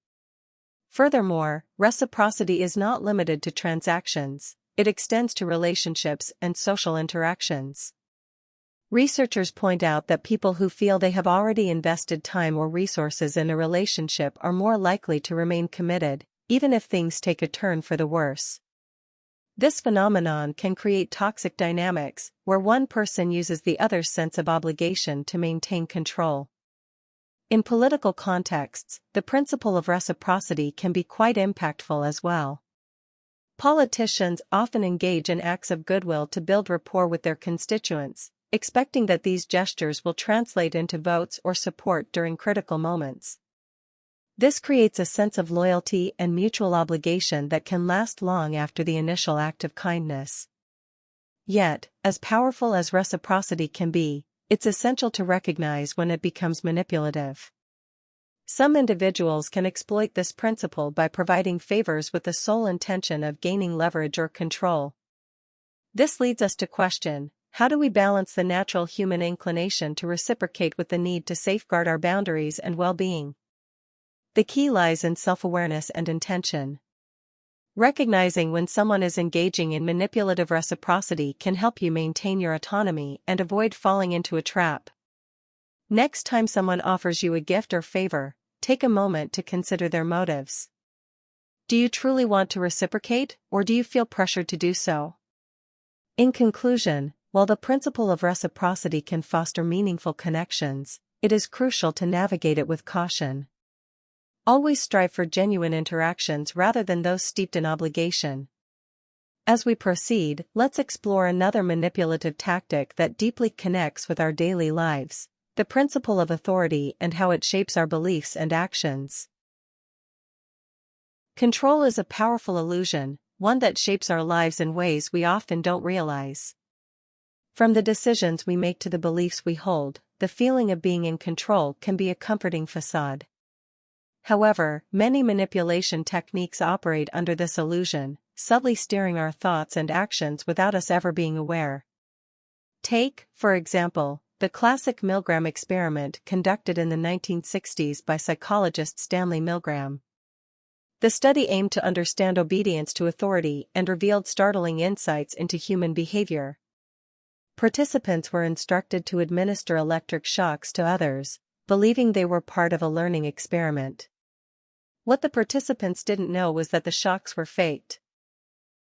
Furthermore, reciprocity is not limited to transactions, it extends to relationships and social interactions. Researchers point out that people who feel they have already invested time or resources in a relationship are more likely to remain committed, even if things take a turn for the worse. This phenomenon can create toxic dynamics, where one person uses the other's sense of obligation to maintain control. In political contexts, the principle of reciprocity can be quite impactful as well. Politicians often engage in acts of goodwill to build rapport with their constituents, expecting that these gestures will translate into votes or support during critical moments. This creates a sense of loyalty and mutual obligation that can last long after the initial act of kindness. Yet, as powerful as reciprocity can be, it's essential to recognize when it becomes manipulative. Some individuals can exploit this principle by providing favors with the sole intention of gaining leverage or control. This leads us to question, how do we balance the natural human inclination to reciprocate with the need to safeguard our boundaries and well-being? The key lies in self-awareness and intention. Recognizing when someone is engaging in manipulative reciprocity can help you maintain your autonomy and avoid falling into a trap. Next time someone offers you a gift or favor, take a moment to consider their motives. Do you truly want to reciprocate, or do you feel pressured to do so? In conclusion, while the principle of reciprocity can foster meaningful connections, it is crucial to navigate it with caution. Always strive for genuine interactions rather than those steeped in obligation. As we proceed, let's explore another manipulative tactic that deeply connects with our daily lives, the principle of authority and how it shapes our beliefs and actions. Control is a powerful illusion, one that shapes our lives in ways we often don't realize. From the decisions we make to the beliefs we hold, the feeling of being in control can be a comforting facade. However, many manipulation techniques operate under this illusion, subtly steering our thoughts and actions without us ever being aware. Take, for example, the classic Milgram experiment conducted in the 1960s by psychologist Stanley Milgram. The study aimed to understand obedience to authority and revealed startling insights into human behavior. Participants were instructed to administer electric shocks to others, believing they were part of a learning experiment. What the participants didn't know was that the shocks were faked.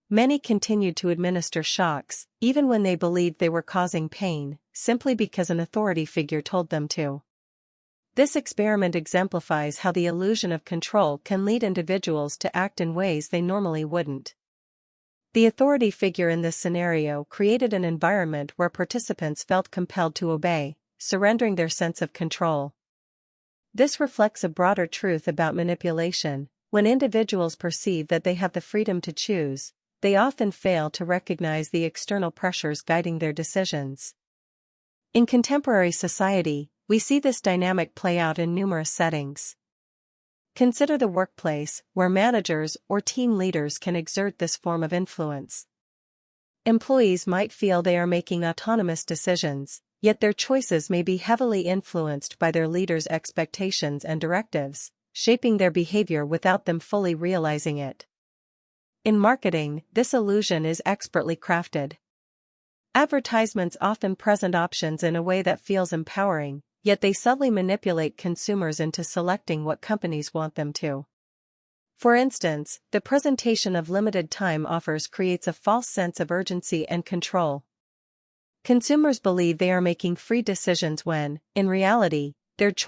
Many continued to administer shocks, even when they believed they were causing pain, simply because an authority figure told them to. This experiment exemplifies how the illusion of control can lead individuals to act in ways they normally wouldn't. The authority figure in this scenario created an environment where participants felt compelled to obey, surrendering their sense of control. This reflects a broader truth about manipulation. When individuals perceive that they have the freedom to choose, they often fail to recognize the external pressures guiding their decisions. In contemporary society, we see this dynamic play out in numerous settings. Consider the workplace, where managers or team leaders can exert this form of influence. Employees might feel they are making autonomous decisions, yet their choices may be heavily influenced by their leaders' expectations and directives, shaping their behavior without them fully realizing it. In marketing, this illusion is expertly crafted. Advertisements often present options in a way that feels empowering, yet they subtly manipulate consumers into selecting what companies want them to. For instance, the presentation of limited-time offers creates a false sense of urgency and control. Consumers believe they are making free decisions when, in reality, their choice